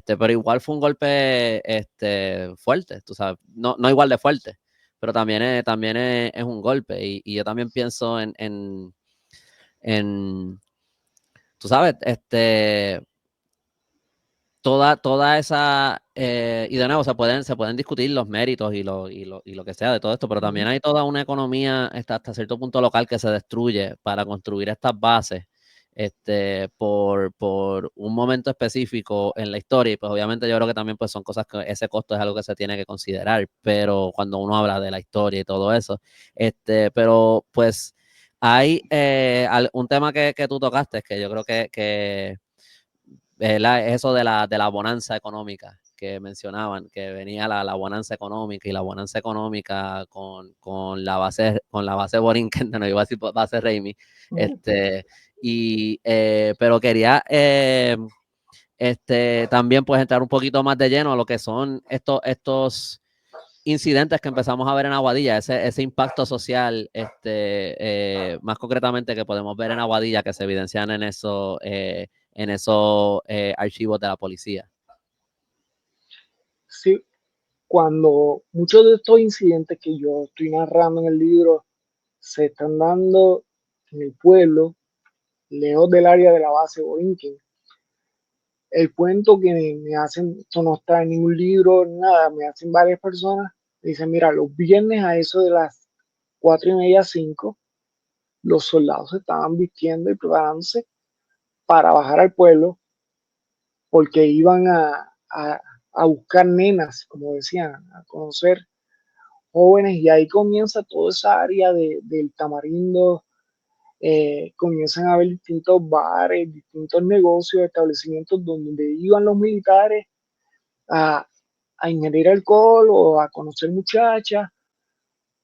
Pero igual fue un golpe, fuerte, tú sabes, no igual de fuerte, pero también es un golpe y yo también pienso en tú sabes, toda esa, y de nuevo, se pueden discutir los méritos y lo que sea de todo esto, pero también hay toda una economía hasta cierto punto local que se destruye para construir estas bases, por un momento específico en la historia, y pues obviamente yo creo que también pues son cosas que ese costo es algo que se tiene que considerar, pero cuando uno habla de la historia y todo eso, pero pues hay un tema que tú tocaste, que yo creo que es eso de la bonanza económica que mencionaban, que venía la bonanza económica y la bonanza económica con la base Borinquen, no iba a decir base Raimi, pero quería también pues entrar un poquito más de lleno a lo que son estos incidentes que empezamos a ver en Aguadilla, ese impacto social, más concretamente que podemos ver en Aguadilla, que se evidencian en esos archivos de la policía. Sí, cuando muchos de estos incidentes que yo estoy narrando en el libro se están dando en el pueblo, lejos del área de la base Borinquen. El cuento que me hacen, esto no está en ningún libro, nada, me hacen varias personas, me dicen, mira, los viernes a eso de las 4:30, 5, los soldados se estaban vistiendo y preparándose para bajar al pueblo porque iban a buscar nenas, como decían, a conocer jóvenes y ahí comienza toda esa área del Tamarindo, comienzan a haber distintos bares, distintos negocios, establecimientos donde iban los militares a, a ingerir alcohol o a conocer muchachas.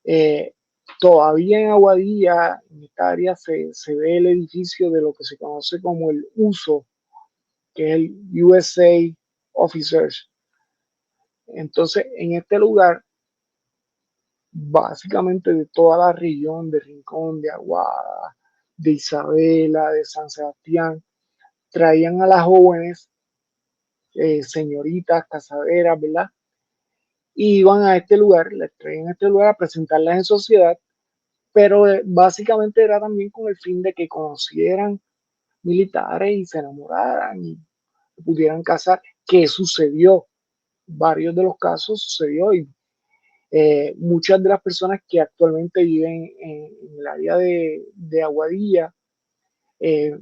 Eh, Todavía en Aguadilla, en esta área, se ve el edificio de lo que se conoce como el USO, que es el USA Officers. Entonces, en este lugar, básicamente de toda la región de Rincón, de Aguada, de Isabela, de San Sebastián, traían a las jóvenes, señoritas, casaderas, ¿verdad? Y iban a este lugar, les traían a este lugar a presentarlas en sociedad, pero básicamente era también con el fin de que conocieran militares y se enamoraran y pudieran casar, que sucedió, varios de los casos sucedió y muchas de las personas que actualmente viven en el área de Aguadilla eh,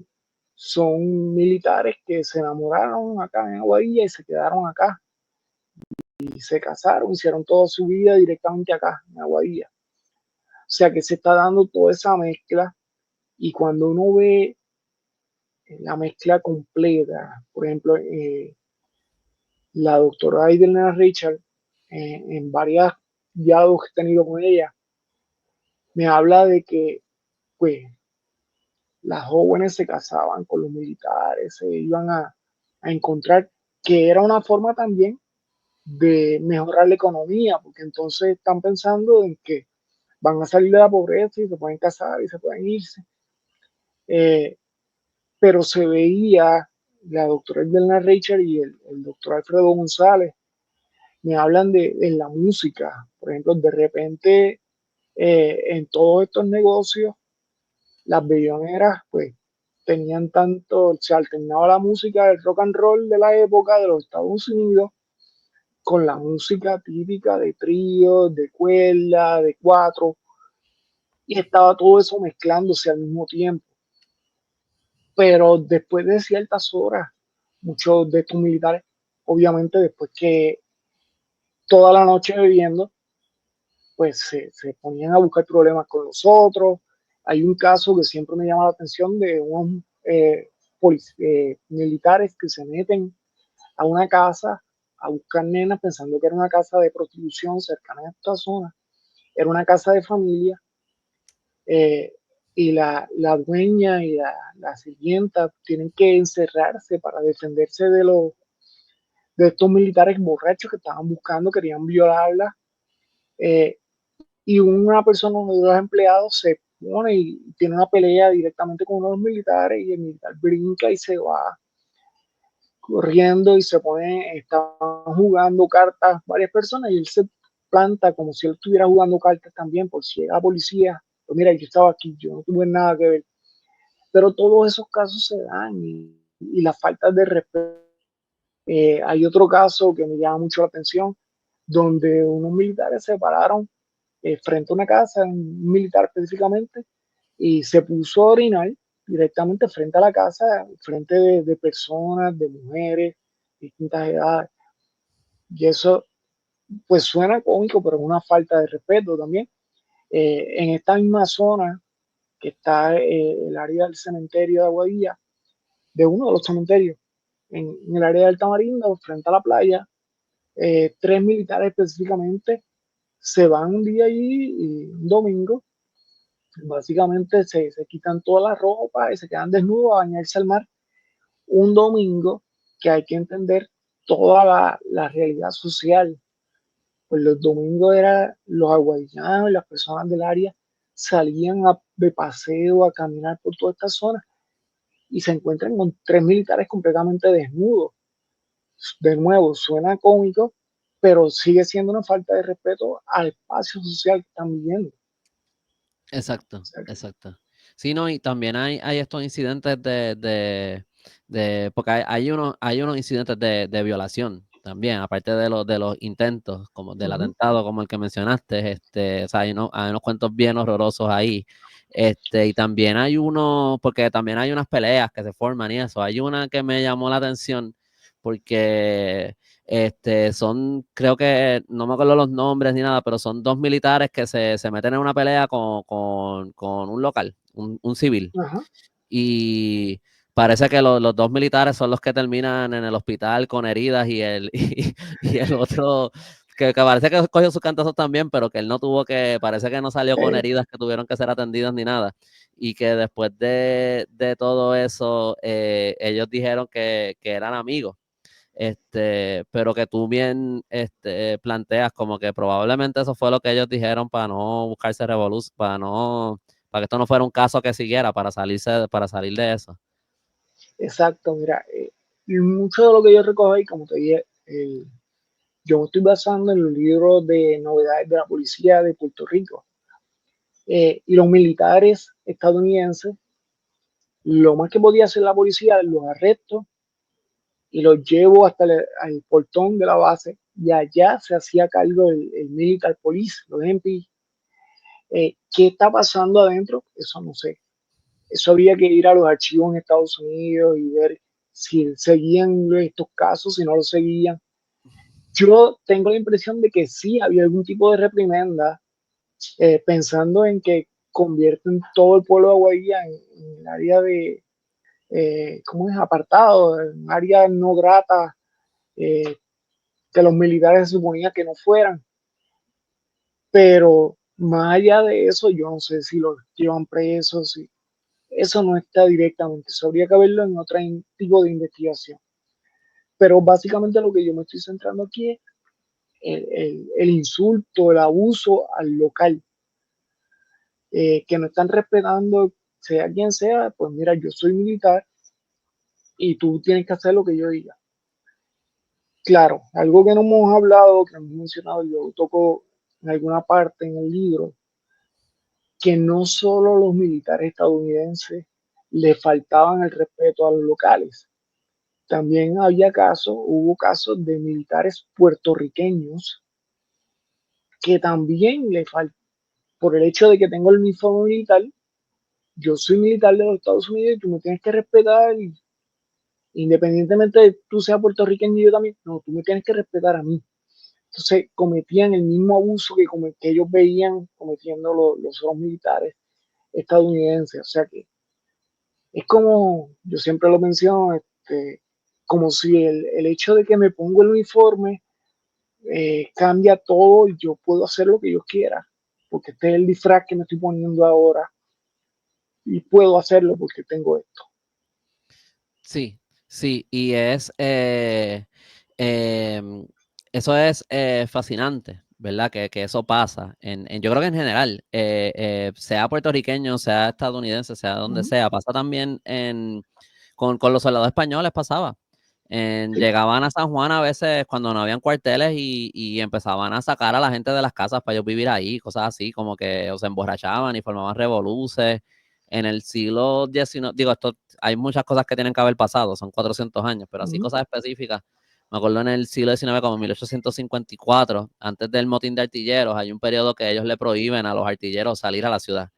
son militares que se enamoraron acá en Aguadilla y se quedaron acá. se casaron, hicieron toda su vida directamente acá, en Aguadilla. O sea que se está dando toda esa mezcla y cuando uno ve la mezcla completa, por ejemplo, la doctora Aidelena Richard, en varios diálogos que he tenido con ella, me habla de que pues las jóvenes se casaban con los militares, se iban a encontrar, que era una forma también de mejorar la economía, porque entonces están pensando en que van a salir de la pobreza y se pueden casar y se pueden irse. Eh, pero se veía, la doctora Elena Richard y el doctor Alfredo González me hablan de la música. Por ejemplo, de repente en todos estos negocios, las billoneras pues tenían tanto, se alternaba la música del rock and roll de la época de los Estados Unidos con la música típica de trío, de cuerda, de cuatro, y estaba todo eso mezclándose al mismo tiempo. Pero después de ciertas horas, muchos de estos militares, obviamente después que toda la noche bebiendo, pues se ponían a buscar problemas con los otros. Hay un caso que siempre me llama la atención de unos militares que se meten a una casa a buscar nenas pensando que era una casa de prostitución cercana a esta zona. Era una casa de familia eh, y la dueña y la sirvienta tienen que encerrarse para defenderse de estos militares borrachos que estaban buscando, querían violarla. Eh, y una persona, uno de los empleados, se pone y tiene una pelea directamente con uno de los militares y el militar brinca y se va corriendo y se pone, estaban jugando cartas varias personas y él se planta como si él estuviera jugando cartas también por si llega la policía. Pues mira, yo estaba aquí, yo no tuve nada que ver. Pero todos esos casos se dan y las faltas de respeto. Hay otro caso que me llama mucho la atención, donde unos militares se pararon frente a una casa, un militar específicamente, y se puso a orinar directamente frente a la casa, frente de personas, de mujeres, distintas edades. Y eso pues suena cómico, pero es una falta de respeto también. En esta misma zona que está el área del cementerio de Aguadilla, de uno de los cementerios, en el área del Tamarindo, frente a la playa, tres militares específicamente se van un día allí y un domingo, básicamente se quitan toda la ropa y se quedan desnudos a bañarse al mar. Un domingo que hay que entender toda la realidad social. Pues los domingos era los aguadillanos, las personas del área salían de paseo a caminar por toda esta zona y se encuentran con tres militares completamente desnudos. De nuevo, suena cómico, pero sigue siendo una falta de respeto al espacio social que están viviendo. O Exacto, sea que, exacto. Sí, no, y también hay estos incidentes porque hay unos incidentes de violación también, aparte de los intentos, como del uh-huh. atentado, como el que mencionaste, o sea, hay unos cuentos bien horrorosos ahí. Y también hay uno, porque también hay unas peleas que se forman y eso. Hay una que me llamó la atención porque creo que, no me acuerdo los nombres ni nada, pero son dos militares que se meten en una pelea con un local, un civil. Uh-huh. Y parece que los dos militares son los que terminan en el hospital con heridas y el otro, que parece que cogió sus cantazos también, pero que él no tuvo parece que no salió con heridas que tuvieron que ser atendidas ni nada. Y que después de todo eso, ellos dijeron que eran amigos, pero que tú bien planteas como que probablemente eso fue lo que ellos dijeron para no buscarse revolución, para que esto no fuera un caso que siguiera, para salir de eso. Exacto, mira, mucho de lo que yo recojo ahí, como te dije, yo me estoy basando en los libros de novedades de la policía de Puerto Rico. Y los militares estadounidenses, lo más que podía hacer la policía, los arresto y los llevo hasta el portón de la base y allá se hacía cargo el Military Police, los MP. ¿Qué está pasando adentro? Eso no sé. Eso había que ir a los archivos en Estados Unidos y ver si seguían estos casos, si no los seguían. Yo tengo la impresión de que sí había algún tipo de reprimenda, pensando en que convierten todo el pueblo de Aguadilla en el área de, ¿cómo es? Apartado, en área no grata, eh, que los militares se suponía que no fueran. Pero más allá de eso, yo no sé si los llevan presos, si eso no está directamente, eso habría que verlo en otro tipo de investigación. Pero básicamente lo que yo me estoy centrando aquí es el insulto, el abuso al local, que no están respetando, sea quien sea, pues mira, yo soy militar y tú tienes que hacer lo que yo diga. Claro, algo que no hemos hablado, que no hemos mencionado, yo toco en alguna parte en el libro, que no solo los militares estadounidenses le faltaban el respeto a los locales, también hubo casos de militares puertorriqueños que también le faltó, por el hecho de que tengo el uniforme militar, yo soy militar de los Estados Unidos y tú me tienes que respetar, y, independientemente de tú seas puertorriqueño y yo también, no, tú me tienes que respetar a mí. Entonces cometían el mismo abuso que ellos veían cometiendo los otros militares estadounidenses. O sea que es como, yo siempre lo menciono, como si el hecho de que me pongo el uniforme cambia todo y yo puedo hacer lo que yo quiera, porque este es el disfraz que me estoy poniendo ahora y puedo hacerlo porque tengo esto. Sí, sí, y em, eso es fascinante, ¿verdad? Que eso pasa. Yo creo que en general, sea puertorriqueño, sea estadounidense, sea donde Ujú. sea, pasa también con los soldados españoles, pasaba. Sí. Llegaban a San Juan a veces cuando no habían cuarteles y empezaban a sacar a la gente de las casas para ellos vivir ahí, cosas así, como que o se emborrachaban y formaban revoluces. En el siglo XIX, digo, esto hay muchas cosas que tienen que haber pasado, son 400 años, pero así Ujú. cosas específicas. Me acuerdo en el siglo XIX, como 1854, antes del motín de artilleros, hay un periodo que ellos le prohíben a los artilleros salir a la ciudad,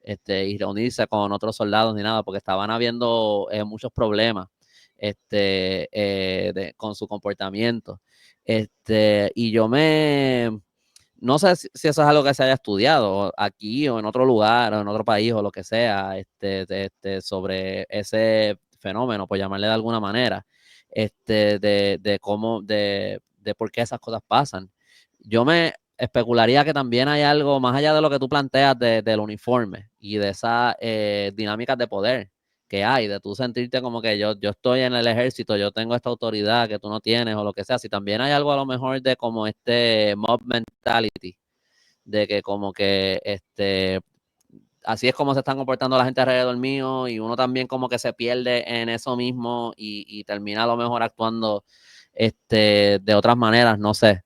y reunirse con otros soldados ni nada, porque estaban habiendo muchos problemas con su comportamiento. Y no sé si eso es algo que se haya estudiado aquí o en otro lugar o en otro país o lo que sea, sobre ese fenómeno, por llamarle de alguna manera, de por qué esas cosas pasan. Yo me especularía que también hay algo más allá de lo que tú planteas del uniforme y de esas dinámicas de poder que hay, de tú sentirte como que yo estoy en el ejército, yo tengo esta autoridad que tú no tienes o lo que sea. Si también hay algo a lo mejor de como este mob mentality, de que como que así es como se están comportando la gente alrededor mío y uno también como que se pierde en eso mismo y termina a lo mejor actuando de otras maneras, no sé.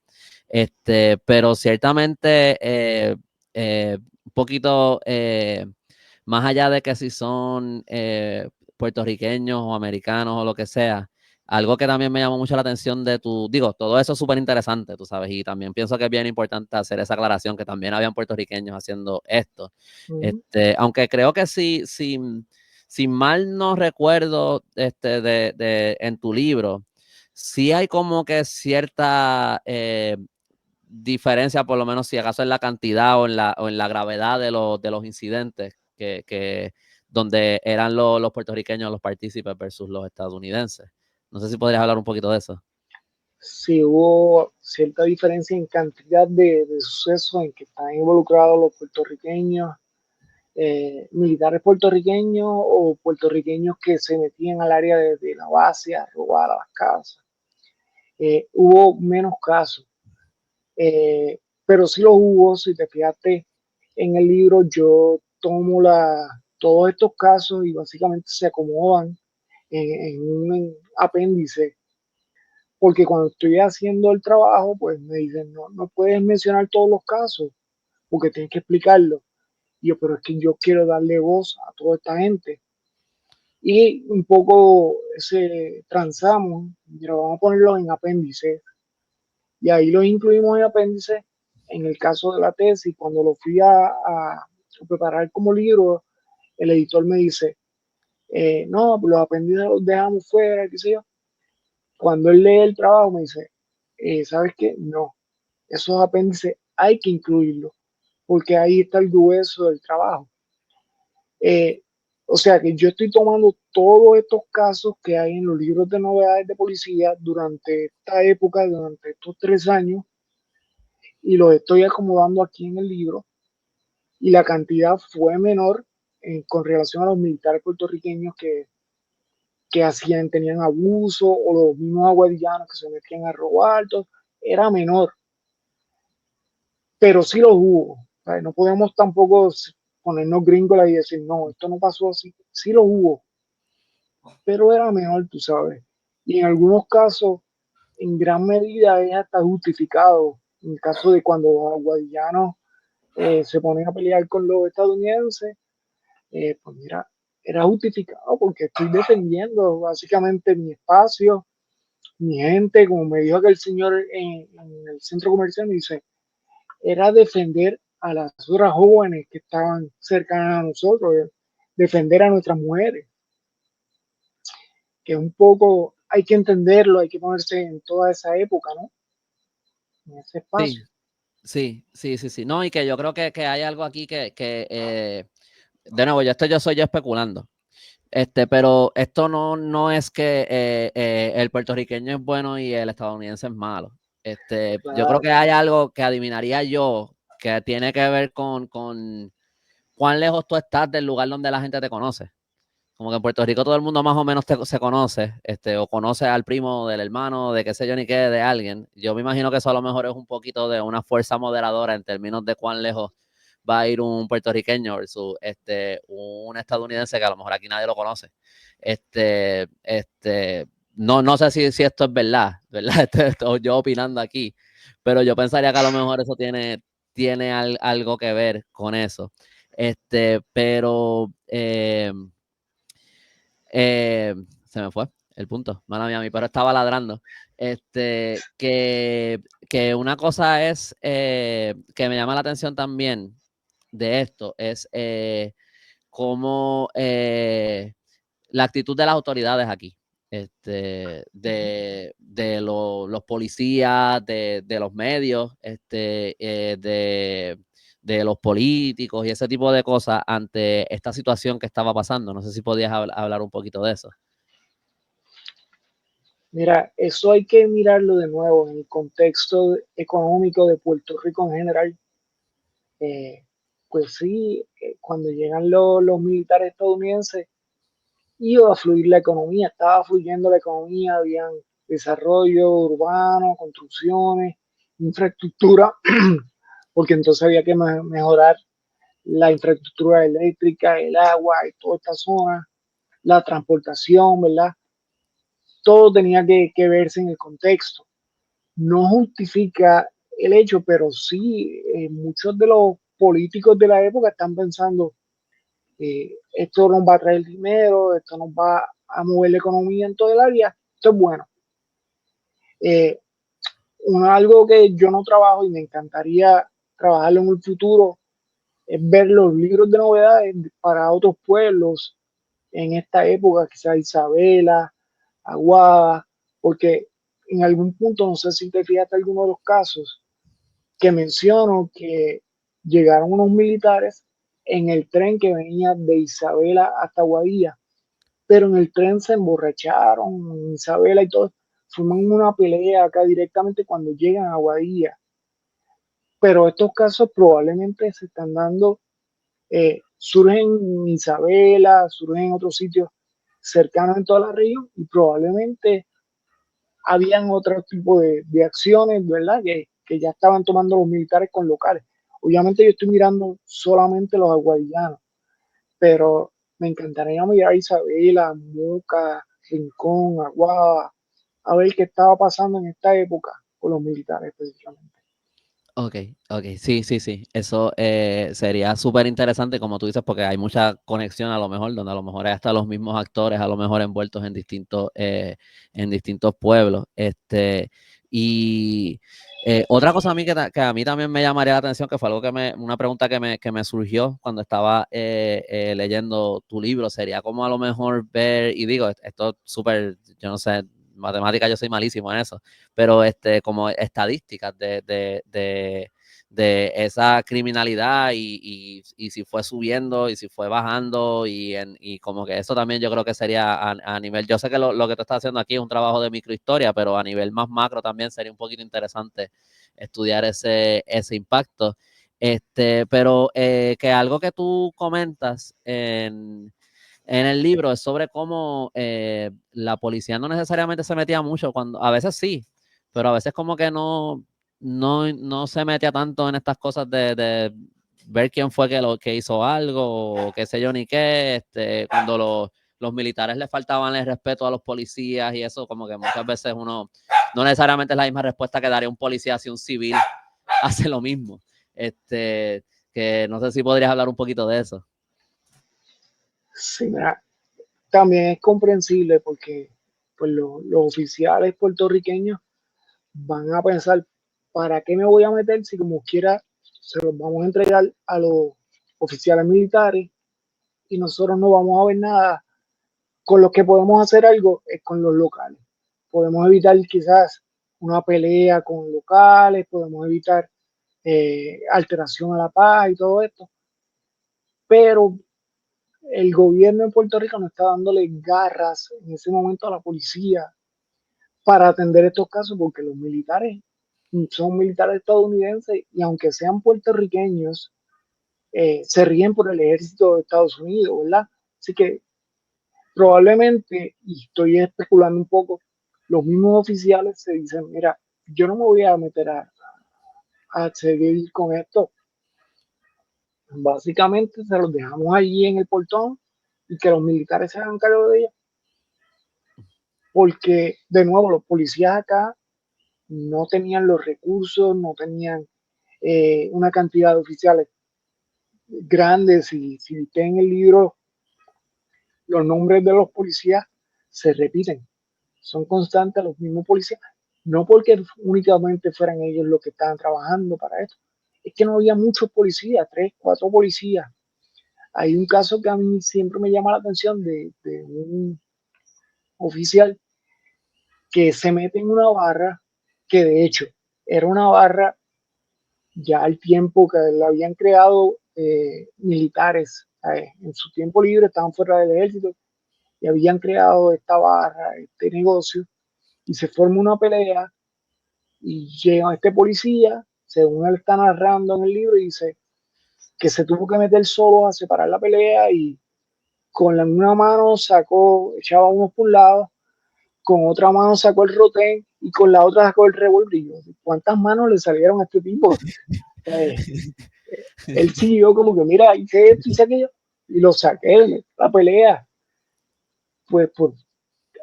Pero ciertamente un poquito más allá de que si son puertorriqueños o americanos o lo que sea, algo que también me llamó mucho la atención digo, todo eso es súper interesante, tú sabes, y también pienso que es bien importante hacer esa aclaración, que también habían puertorriqueños haciendo esto. Ujú. Aunque creo que si mal no recuerdo en tu libro, sí hay como que cierta diferencia, por lo menos si acaso en la cantidad o en la gravedad de los incidentes donde eran los puertorriqueños los partícipes versus los estadounidenses. No sé si podrías hablar un poquito de eso. Sí hubo cierta diferencia en cantidad de sucesos en que están involucrados los puertorriqueños, militares puertorriqueños o puertorriqueños que se metían al área de la base a robar a las casas. Hubo menos casos, pero sí los hubo. Si te fijaste en el libro, yo tomo todos estos casos y básicamente se acomodan en un apéndice, porque cuando estoy haciendo el trabajo, pues me dicen, no, no puedes mencionar todos los casos, porque tienes que explicarlo. Y yo, pero es que yo quiero darle voz a toda esta gente. Y un poco ese transamos, pero vamos a ponerlos en apéndices. Y ahí los incluimos en apéndices. En el caso de la tesis, cuando lo fui a preparar como libro, el editor me dice, no, pues los apéndices los dejamos fuera, qué sé yo. Cuando él lee el trabajo, me dice, ¿sabes qué? No, esos apéndices hay que incluirlos, porque ahí está el grueso del trabajo. Eh, o sea que yo estoy tomando todos estos casos que hay en los libros de novedades de policía durante esta época, durante estos 3 años, y los estoy acomodando aquí en el libro, y la cantidad fue menor con relación a los militares puertorriqueños que hacían, tenían abuso, o los mismos aguadillanos que se metían a robar, todo, era menor, pero sí los hubo. ¿Sabes? No podemos tampoco ponernos gringos y decir, no, esto no pasó así, sí los hubo, pero era menor, tú sabes. Y en algunos casos, en gran medida, es hasta justificado. En el caso de cuando los aguadillanos se ponen a pelear con los estadounidenses, pues mira, era justificado porque estoy defendiendo básicamente mi espacio, mi gente, como me dijo aquel señor en el centro comercial, me dice, era defender a las otras jóvenes que estaban cercanas a nosotros, defender a nuestras mujeres, que un poco hay que entenderlo, hay que ponerse en toda esa época, ¿no? En ese espacio. Sí, sí. No, y que yo creo que hay algo aquí de nuevo, yo soy yo especulando. Pero esto no es que el puertorriqueño es bueno y el estadounidense es malo. Yo creo Claro, que hay algo que adivinaría yo que tiene que ver con cuán lejos tú estás del lugar donde la gente te conoce. Como que en Puerto Rico todo el mundo más o menos se conoce, o conoce al primo, del hermano, de qué sé yo ni qué, de alguien. Yo me imagino que eso a lo mejor es un poquito de una fuerza moderadora en términos de cuán lejos va a ir un puertorriqueño versus un estadounidense que a lo mejor aquí nadie lo conoce. No sé si esto es verdad, ¿verdad? Estoy yo opinando aquí, pero yo pensaría que a lo mejor eso tiene algo que ver con eso. Pero se me fue el punto. Mala mía, mi perro estaba ladrando. Que una cosa es que me llama la atención también de esto es cómo la actitud de las autoridades aquí, los policías, de los medios, de los políticos y ese tipo de cosas ante esta situación que estaba pasando. No sé si podías hablar un poquito de eso. mira, eso hay que mirarlo de nuevo en el contexto económico de Puerto Rico en general. Eh, pues sí, cuando llegan los militares estadounidenses, iba a fluir la economía, estaba fluyendo la economía, habían desarrollo urbano, construcciones, infraestructura, porque entonces había que mejorar la infraestructura eléctrica, el agua y toda esta zona, la transportación, ¿verdad? Todo tenía que verse en el contexto. No justifica el hecho, pero sí, muchos de los políticos de la época están pensando, esto nos va a traer dinero, esto nos va a mover la economía en todo el área, esto es bueno. Eh, Algo que yo no trabajo y me encantaría trabajarlo en el futuro es ver los libros de novedades para otros pueblos en esta época, quizás Isabela, Aguada, porque en algún punto, no sé si te fijaste alguno de los casos, que menciono que llegaron unos militares en el tren que venía de Isabela hasta Guadilla, pero en el tren se emborracharon, en Isabela y todo, forman una pelea acá directamente cuando llegan a Guadilla. Pero estos casos probablemente se están dando, surgen en Isabela, surgen en otros sitios cercanos en toda la región y probablemente habían otro tipo de acciones, ¿verdad? Que ya estaban tomando los militares con locales. Obviamente yo estoy mirando solamente los aguadillanos, pero me encantaría mirar Isabela, Moca, Rincón, Aguada, a ver qué estaba pasando en esta época con los militares específicamente. Ok, sí. Eso sería súper interesante, como tú dices, porque hay mucha conexión a lo mejor, donde a lo mejor hay hasta los mismos actores, a lo mejor envueltos en distintos pueblos. Y otra cosa a mí que a mí también me llamaría la atención, que fue algo una pregunta que me surgió cuando estaba leyendo tu libro, sería como a lo mejor ver, y digo, esto es súper, yo no sé, matemática yo soy malísimo en eso, pero como estadísticas de esa criminalidad y si fue subiendo y si fue bajando y como que eso también yo creo que sería a nivel, yo sé que lo que tú estás haciendo aquí es un trabajo de microhistoria, pero a nivel más macro también sería un poquito interesante estudiar ese impacto. Pero que algo que tú comentas en el libro es sobre cómo la policía no necesariamente se metía mucho, cuando a veces sí, pero a veces como que no se metía tanto en estas cosas de ver quién fue que hizo algo o qué sé yo ni qué, cuando los militares le faltaban el respeto a los policías y eso, como que muchas veces uno no necesariamente es la misma respuesta que daría un policía si un civil hace lo mismo. Que no sé si podrías hablar un poquito de eso. Sí, mira, también es comprensible porque pues, los oficiales puertorriqueños van a pensar, ¿para qué me voy a meter si como quiera se los vamos a entregar a los oficiales militares y nosotros no vamos a ver nada? Con los que podemos hacer algo es con los locales. Podemos evitar quizás una pelea con locales, podemos evitar alteración a la paz y todo esto, pero el gobierno de Puerto Rico no está dándole garras en ese momento a la policía para atender estos casos porque los militares son militares estadounidenses y aunque sean puertorriqueños, se ríen por el ejército de Estados Unidos, ¿verdad? Así que probablemente, y estoy especulando un poco, los mismos oficiales se dicen, mira, yo no me voy a meter a seguir con esto. Básicamente se los dejamos allí en el portón y que los militares se hagan cargo de ellos. Porque, de nuevo, los policías acá no tenían los recursos, no tenían una cantidad de oficiales grandes. Si viste en el libro, los nombres de los policías se repiten, son constantes los mismos policías, no porque únicamente fueran ellos los que estaban trabajando para esto, es que no había muchos policías, 3, 4 policías. Hay un caso que a mí siempre me llama la atención de un oficial que se mete en una barra que de hecho era una barra ya al tiempo que la habían creado militares en su tiempo libre, estaban fuera del ejército y habían creado esta barra, este negocio, y se forma una pelea y llega este policía, según él está narrando en el libro, y dice que se tuvo que meter solo a separar la pelea y con la una mano sacó, echaba unos por un lado, con otra mano sacó el rotén y con la otra sacó el revólver. ¿Cuántas manos le salieron a este tipo? Eh, Él siguió como que, mira, hice esto, hice aquello, y lo saqué, la pelea. Pues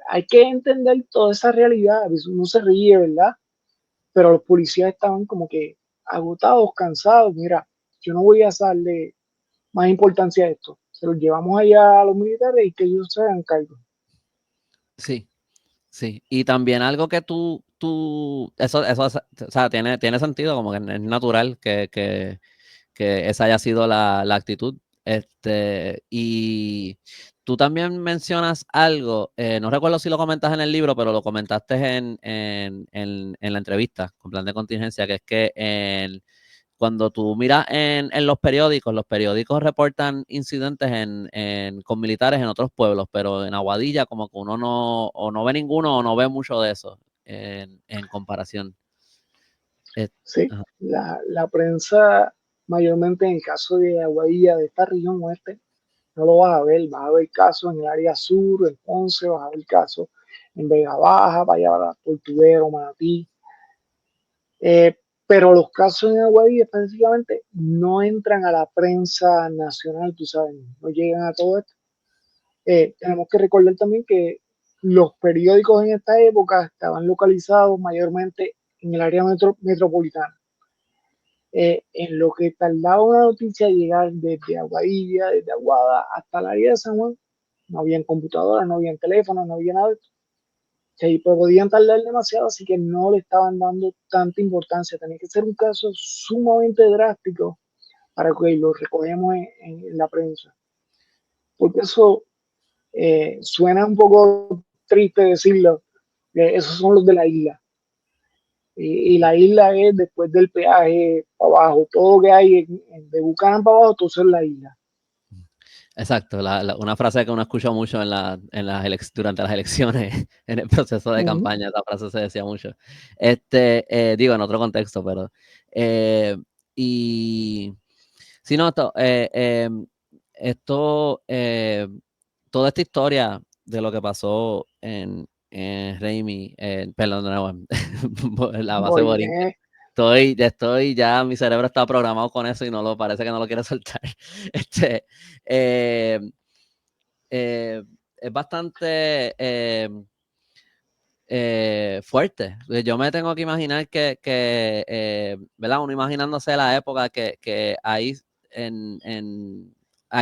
hay que entender toda esa realidad, uno se ríe, ¿verdad? Pero los policías estaban como que agotados, cansados, mira, yo no voy a darle más importancia a esto, se los llevamos allá a los militares y que ellos se hagan cargo. Sí, sí. Y también algo que eso, o sea, tiene sentido, como que es natural que esa haya sido la actitud. Y tú también mencionas algo, no recuerdo si lo comentas en el libro, pero lo comentaste en la entrevista con Plan de Contingencia, que es que cuando tú miras en los periódicos reportan incidentes con militares en otros pueblos, pero en Aguadilla como que uno o no ve ninguno o no ve mucho de eso en comparación. Sí, Ajá. la prensa, mayormente en el caso de Aguadilla, de esta región oeste, no lo vas a ver casos en el área sur, en Ponce, vas a ver casos en Vega Baja, para allá para Tortuguero, Manatí, eh, pero los casos en Aguadilla específicamente no entran a la prensa nacional, tú sabes, no llegan a todo esto. Tenemos que recordar también que los periódicos en esta época estaban localizados mayormente en el área metropolitana. En lo que tardaba una noticia llegar desde Aguadilla, desde Aguada hasta la área de San Juan, no habían computadoras, no habían teléfonos, no había nada de esto. Sí, pues podían tardar demasiado, así que no le estaban dando tanta importancia. Tenía que ser un caso sumamente drástico para que lo recogemos en la prensa. Porque eso suena un poco triste decirlo, Esos son los de la isla. Y la isla es después del peaje para abajo. Todo que hay de Bucanan para abajo, todo eso es la isla. Exacto, una frase que uno escucha mucho durante las elecciones, en el proceso de campaña, esa frase se decía mucho. Digo, en otro contexto, pero... y si no, toda esta historia de lo que pasó en Raimi, perdón, de nuevo, en la base Borinquen. Ya mi cerebro está programado con eso y parece que no lo quiere soltar. Eh, es bastante fuerte. Yo me tengo que imaginar ¿verdad? Uno imaginándose la época que hay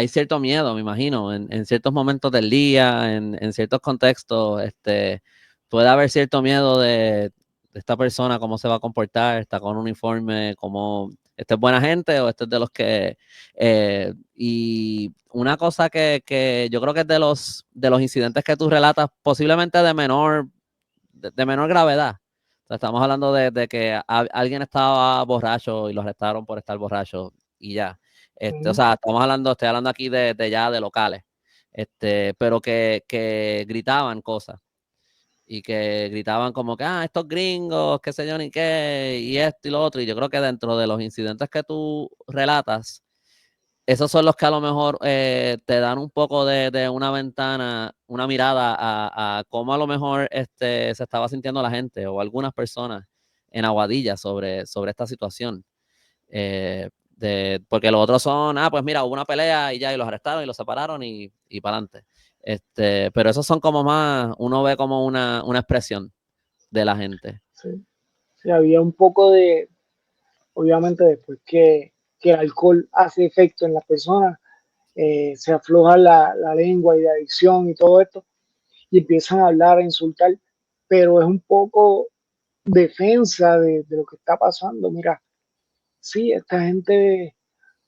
cierto miedo, me imagino, en ciertos momentos del día, en ciertos contextos, puede haber cierto miedo de esta persona, cómo se va a comportar, está con un uniforme, cómo este es buena gente o este es de los que... y una cosa que yo creo que es de los incidentes que tú relatas, posiblemente de menor gravedad. O sea, estamos hablando de que alguien estaba borracho y lo arrestaron por estar borracho y ya. O sea, estoy hablando aquí de locales, pero que gritaban cosas y que gritaban como que, estos gringos, qué sé yo ni qué, y esto y lo otro. Y yo creo que dentro de los incidentes que tú relatas, esos son los que a lo mejor te dan un poco de una ventana, una mirada a cómo a lo mejor se estaba sintiendo la gente o algunas personas en Aguadilla sobre esta situación. Porque los otros son, pues mira, hubo una pelea y ya, y los arrestaron y los separaron y para adelante. Pero esos son como más, uno ve como una expresión de la gente. Sí, sí, había un poco de, obviamente después que el alcohol hace efecto en las personas, se afloja la lengua y la adicción y todo esto, y empiezan a hablar, a insultar, pero es un poco defensa de lo que está pasando. Mira, sí, esta gente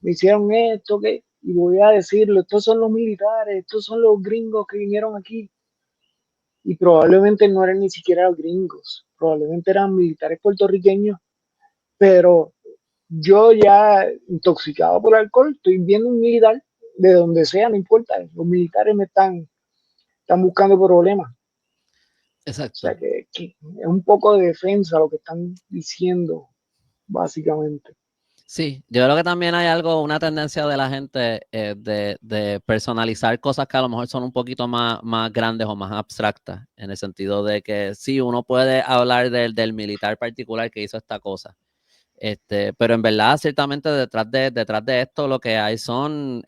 me hicieron esto, que, y voy a decirlo, estos son los militares, estos son los gringos que vinieron aquí, y probablemente no eran ni siquiera los gringos, probablemente eran militares puertorriqueños, pero yo ya intoxicado por el alcohol, estoy viendo un militar de donde sea, no importa, los militares están buscando problemas. O sea Exacto. que es un poco de defensa lo que están diciendo, básicamente. Sí, yo creo que también hay una tendencia de la gente de personalizar cosas que a lo mejor son un poquito más grandes o más abstractas, en el sentido de que sí, uno puede hablar del militar particular que hizo esta cosa, pero en verdad, ciertamente detrás de esto lo que hay son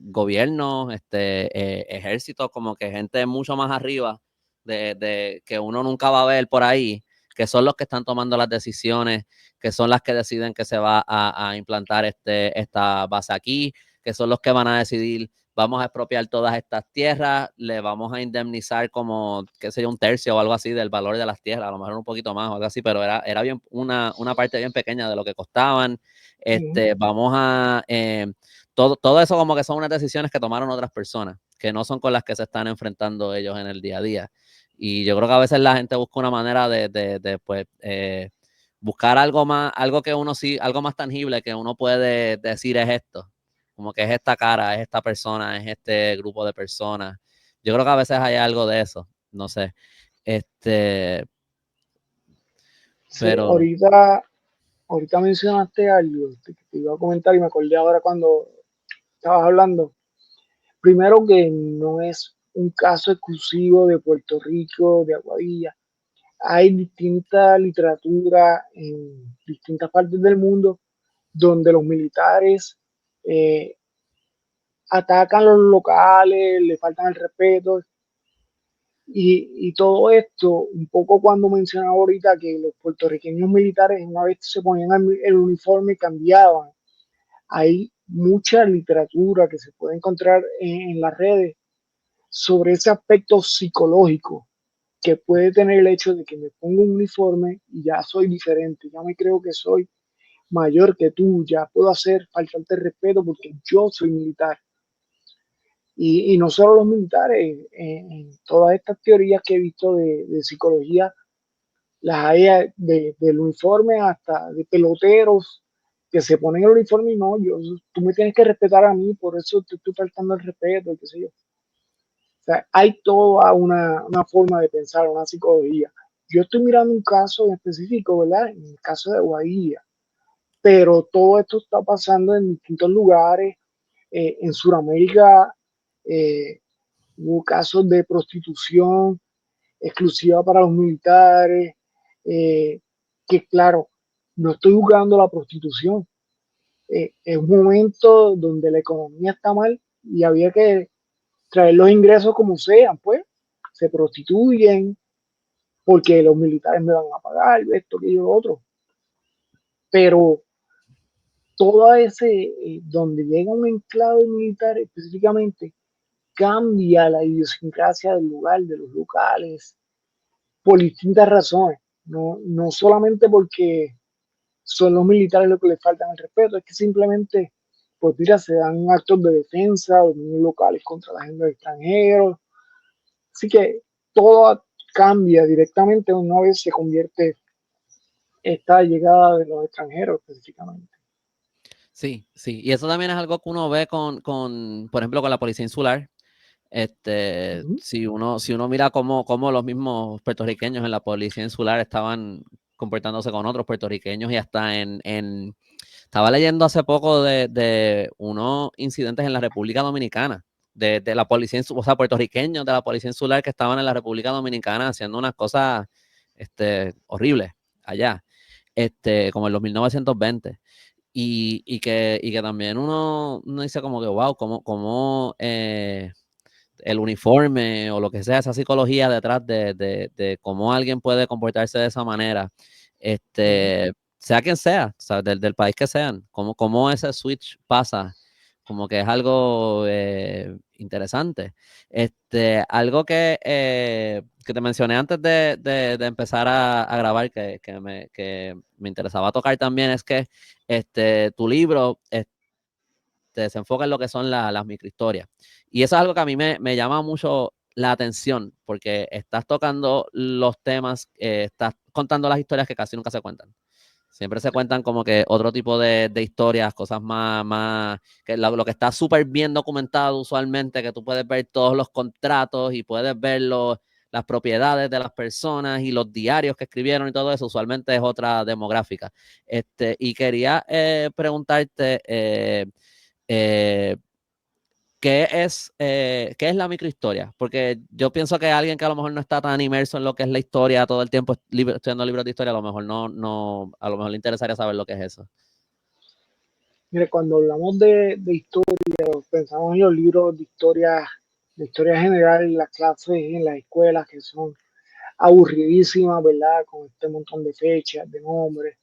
gobiernos, ejércitos, como que gente mucho más arriba que uno nunca va a ver por ahí, que son los que están tomando las decisiones, que son las que deciden que se va a implantar esta base aquí, que son los que van a decidir, vamos a expropiar todas estas tierras, le vamos a indemnizar como, qué sé yo, un tercio o algo así del valor de las tierras, a lo mejor un poquito más o algo así, pero era bien una parte bien pequeña de lo que costaban. Vamos a... todo eso como que son unas decisiones que tomaron otras personas, que no son con las que se están enfrentando ellos en el día a día. Y yo creo que a veces la gente busca una manera de pues, buscar algo más, algo que uno sí, algo más tangible que uno puede decir es esto, como que es esta cara, es esta persona, es este grupo de personas. Yo creo que a veces hay algo de eso, no sé. Sí, Pero ahorita mencionaste algo que te iba a comentar y me acordé ahora cuando estabas hablando. Primero que no es un caso exclusivo de Puerto Rico, de Aguadilla. Hay distinta literatura en distintas partes del mundo donde los militares eh, atacan los locales, le faltan el respeto. Y todo esto, un poco cuando mencionaba ahorita que los puertorriqueños militares una vez se ponían el uniforme y cambiaban, hay mucha literatura que se puede encontrar en las redes sobre ese aspecto psicológico que puede tener el hecho de que me pongo un uniforme y ya soy diferente, ya me creo que soy mayor que tú, ya puedo hacer faltarte respeto porque yo soy militar. Y no solo los militares, en todas estas teorías que he visto de psicología, las hay del uniforme hasta de peloteros que se ponen el uniforme y no, tú me tienes que respetar a mí, por eso te estoy faltando el respeto, qué sé yo. O sea, hay toda una forma de pensar, una psicología. Yo estoy mirando un caso en específico, ¿verdad? En el caso de Guadilla, pero todo esto está pasando en distintos lugares. En Sudamérica hubo casos de prostitución exclusiva para los militares, eh, que claro, no estoy juzgando la prostitución. Es un momento donde la economía está mal y había que traer los ingresos como sean, pues se prostituyen porque los militares me van a pagar esto, aquello, lo otro. Pero todo ese, donde llega un enclave militar específicamente, cambia la idiosincrasia del lugar, de los locales, por distintas razones. No solamente porque son los militares los que les faltan el respeto, es que simplemente, pues mira, se dan actos de defensa, dominios locales contra la gente extranjera. Así que todo cambia directamente una vez se convierte esta llegada de los extranjeros específicamente. Sí, sí. Y eso también es algo que uno ve por ejemplo, con la policía insular. Uh-huh. Si uno mira cómo los mismos puertorriqueños en la policía insular estaban comportándose con otros puertorriqueños y hasta estaba leyendo hace poco de unos incidentes en la República Dominicana, de la policía, o sea, puertorriqueños de la policía insular que estaban en la República Dominicana haciendo unas cosas, horribles allá, como en los 1920. Y que también uno dice como que, wow, cómo el uniforme o lo que sea, esa psicología detrás de cómo alguien puede comportarse de esa manera, Uh-huh. sea quien sea, o sea, del país que sean, cómo ese switch pasa, como que es algo interesante. Algo que te mencioné antes de empezar a grabar, que me interesaba tocar también, es que tu libro se enfoca en lo que son las microhistorias. Y eso es algo que a mí me llama mucho la atención, porque estás tocando los temas, estás contando las historias que casi nunca se cuentan. Siempre se cuentan como que otro tipo de historias, cosas más, que lo que está súper bien documentado usualmente, que tú puedes ver todos los contratos y puedes ver las propiedades de las personas y los diarios que escribieron y todo eso, usualmente es otra demográfica. Y quería preguntarte, eh, ¿qué es la microhistoria? Porque yo pienso que alguien que a lo mejor no está tan inmerso en lo que es la historia todo el tiempo estudiando libros de historia, a lo mejor a lo mejor le interesaría saber lo que es eso. Mire, cuando hablamos de historia, pensamos en los libros de historia general, en las clases, en las escuelas, que son aburridísimas, ¿verdad? Con este montón de fechas, de nombres,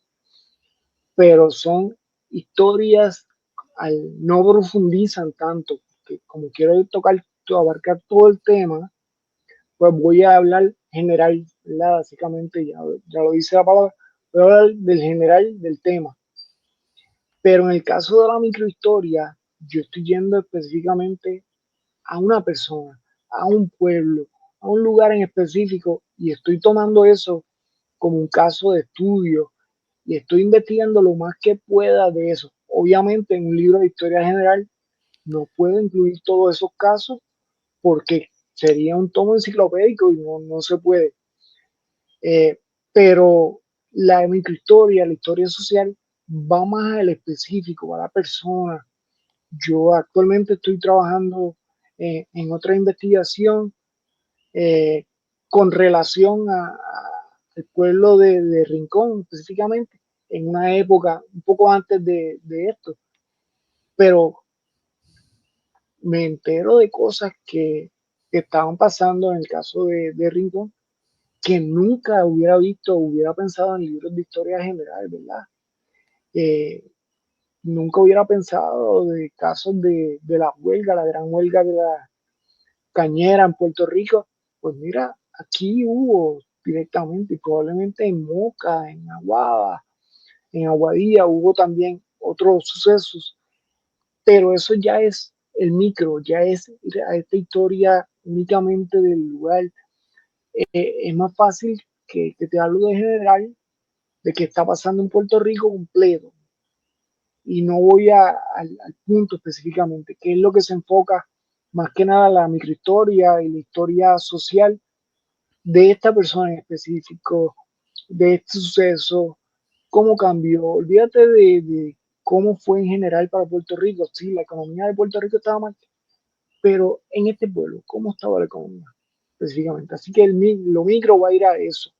pero son historias, no profundizan tanto, que como quiero abarcar todo el tema, pues voy a hablar general, ¿verdad? Básicamente, ya lo dice la palabra, voy a hablar del general del tema. Pero en el caso de la microhistoria, yo estoy yendo específicamente a una persona, a un pueblo, a un lugar en específico y estoy tomando eso como un caso de estudio y estoy investigando lo más que pueda de eso. Obviamente en un libro de historia general no puedo incluir todos esos casos porque sería un tomo enciclopédico y no se puede. Eh, pero la microhistoria, la historia social, va más al específico, a la persona. Yo actualmente estoy trabajando en otra investigación eh, con relación al pueblo de Rincón, específicamente, en una época un poco antes de esto. Pero me entero de cosas que estaban pasando en el caso de Rincón que nunca hubiera visto, hubiera pensado en libros de historia general, ¿verdad? Eh, Nunca hubiera pensado de casos de la huelga, la gran huelga de la cañera en Puerto Rico. Pues mira, aquí hubo directamente, y probablemente en Moca, en Aguada, en Aguadilla hubo también otros sucesos, pero eso ya es el micro, ya es a esta historia únicamente del lugar. Es más fácil que te hablo de general, de qué está pasando en Puerto Rico completo, y no voy al punto específicamente, que es lo que se enfoca más que nada la microhistoria y la historia social de esta persona en específico, de este suceso, cómo cambió. Olvídate de cómo fue en general para Puerto Rico. Sí, la economía de Puerto Rico estaba mal, pero en este pueblo, ¿cómo estaba la economía específicamente? Así que lo micro va a ir a eso,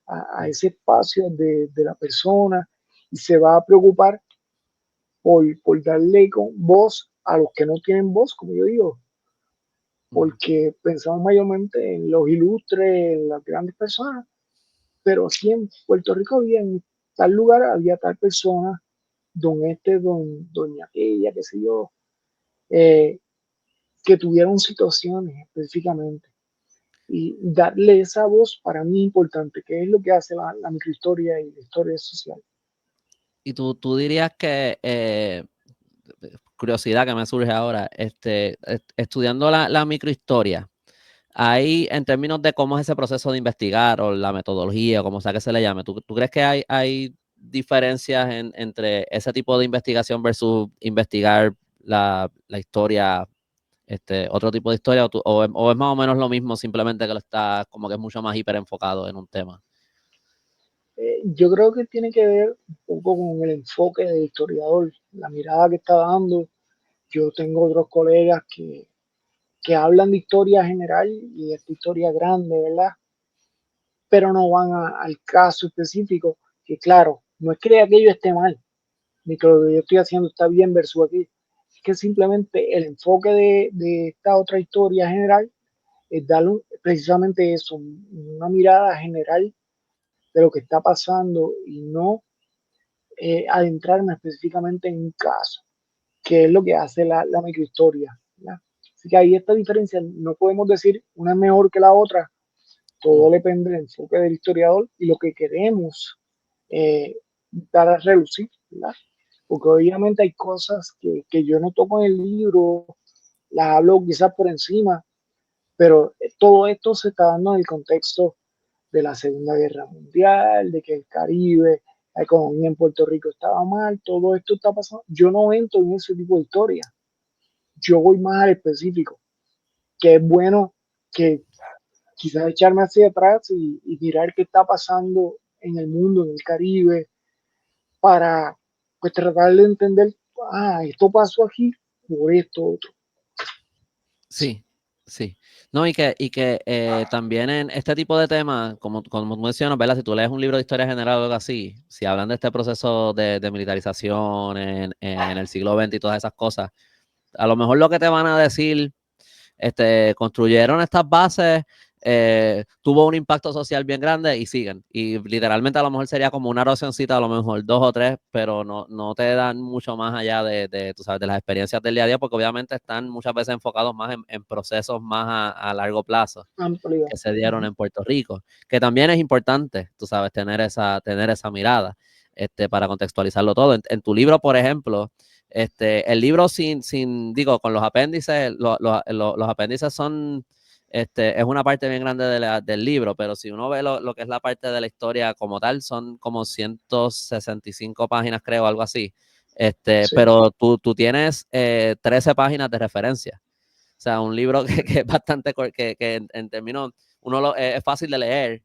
a ese espacio de la persona, y se va a preocupar por darle voz a los que no tienen voz, como yo digo, porque pensamos mayormente en los ilustres, en las grandes personas, pero aquí en Puerto Rico había en tal lugar, había tal persona, doña aquella, qué sé yo, eh, que tuvieron situaciones específicamente. Y darle esa voz para mí importante, que es lo que hace la microhistoria y la historia social. Y tú dirías que, curiosidad que me surge ahora, estudiando la microhistoria, hay, en términos de cómo es ese proceso de investigar o la metodología, o como sea que se le llame, ¿tú crees que hay diferencias entre ese tipo de investigación versus investigar la historia, otro tipo de historia, o es más o menos lo mismo, simplemente que lo está como que es mucho más hiper enfocado en un tema? Yo creo que tiene que ver un poco con el enfoque del historiador, la mirada que está dando. Yo tengo otros colegas que hablan de historia general y de esta historia grande, ¿verdad? Pero no van al caso específico, que claro, no es que aquello esté mal, ni que lo que yo estoy haciendo está bien versus aquí, es que simplemente el enfoque de esta otra historia general es darle precisamente eso, una mirada general de lo que está pasando y no adentrarme específicamente en un caso, que es lo que hace la microhistoria, ¿verdad? Así que ahí esta diferencia, no podemos decir una es mejor que la otra, todo depende del enfoque del historiador y lo que queremos eh, dar a relucir, ¿verdad? Porque obviamente hay cosas que yo no toco en el libro, las hablo quizás por encima, pero todo esto se está dando en el contexto de la Segunda Guerra Mundial, de que el Caribe, la economía en Puerto Rico estaba mal, todo esto está pasando. Yo no entro en ese tipo de historia, yo voy más al específico, que es bueno que quizás echarme hacia atrás y mirar qué está pasando en el mundo, en el Caribe, para pues tratar de entender, esto pasó aquí por esto otro. Sí, sí. No, y que también en este tipo de temas, como tú mencionas, ¿verdad? Si tú lees un libro de historia general o algo así, si hablan de este proceso de militarización en el siglo XX y todas esas cosas, a lo mejor lo que te van a decir, construyeron estas bases, tuvo un impacto social bien grande y siguen. Y literalmente a lo mejor sería como una oracióncita, a lo mejor dos o tres, pero no te dan mucho más allá tú sabes, de las experiencias del día a día, porque obviamente están muchas veces enfocados más en procesos más a largo plazo Amplio. que se dieron en Puerto Rico, que también es importante, tú sabes, tener esa mirada, para contextualizarlo todo. En tu libro, por ejemplo, el libro digo, con los apéndices, los apéndices son, es una parte bien grande del libro, pero si uno ve lo que es la parte de la historia como tal, son como 165 páginas, creo, algo así. Sí, Pero tú tienes 13 páginas de referencia. O sea, un libro que es bastante, que en términos, es fácil de leer,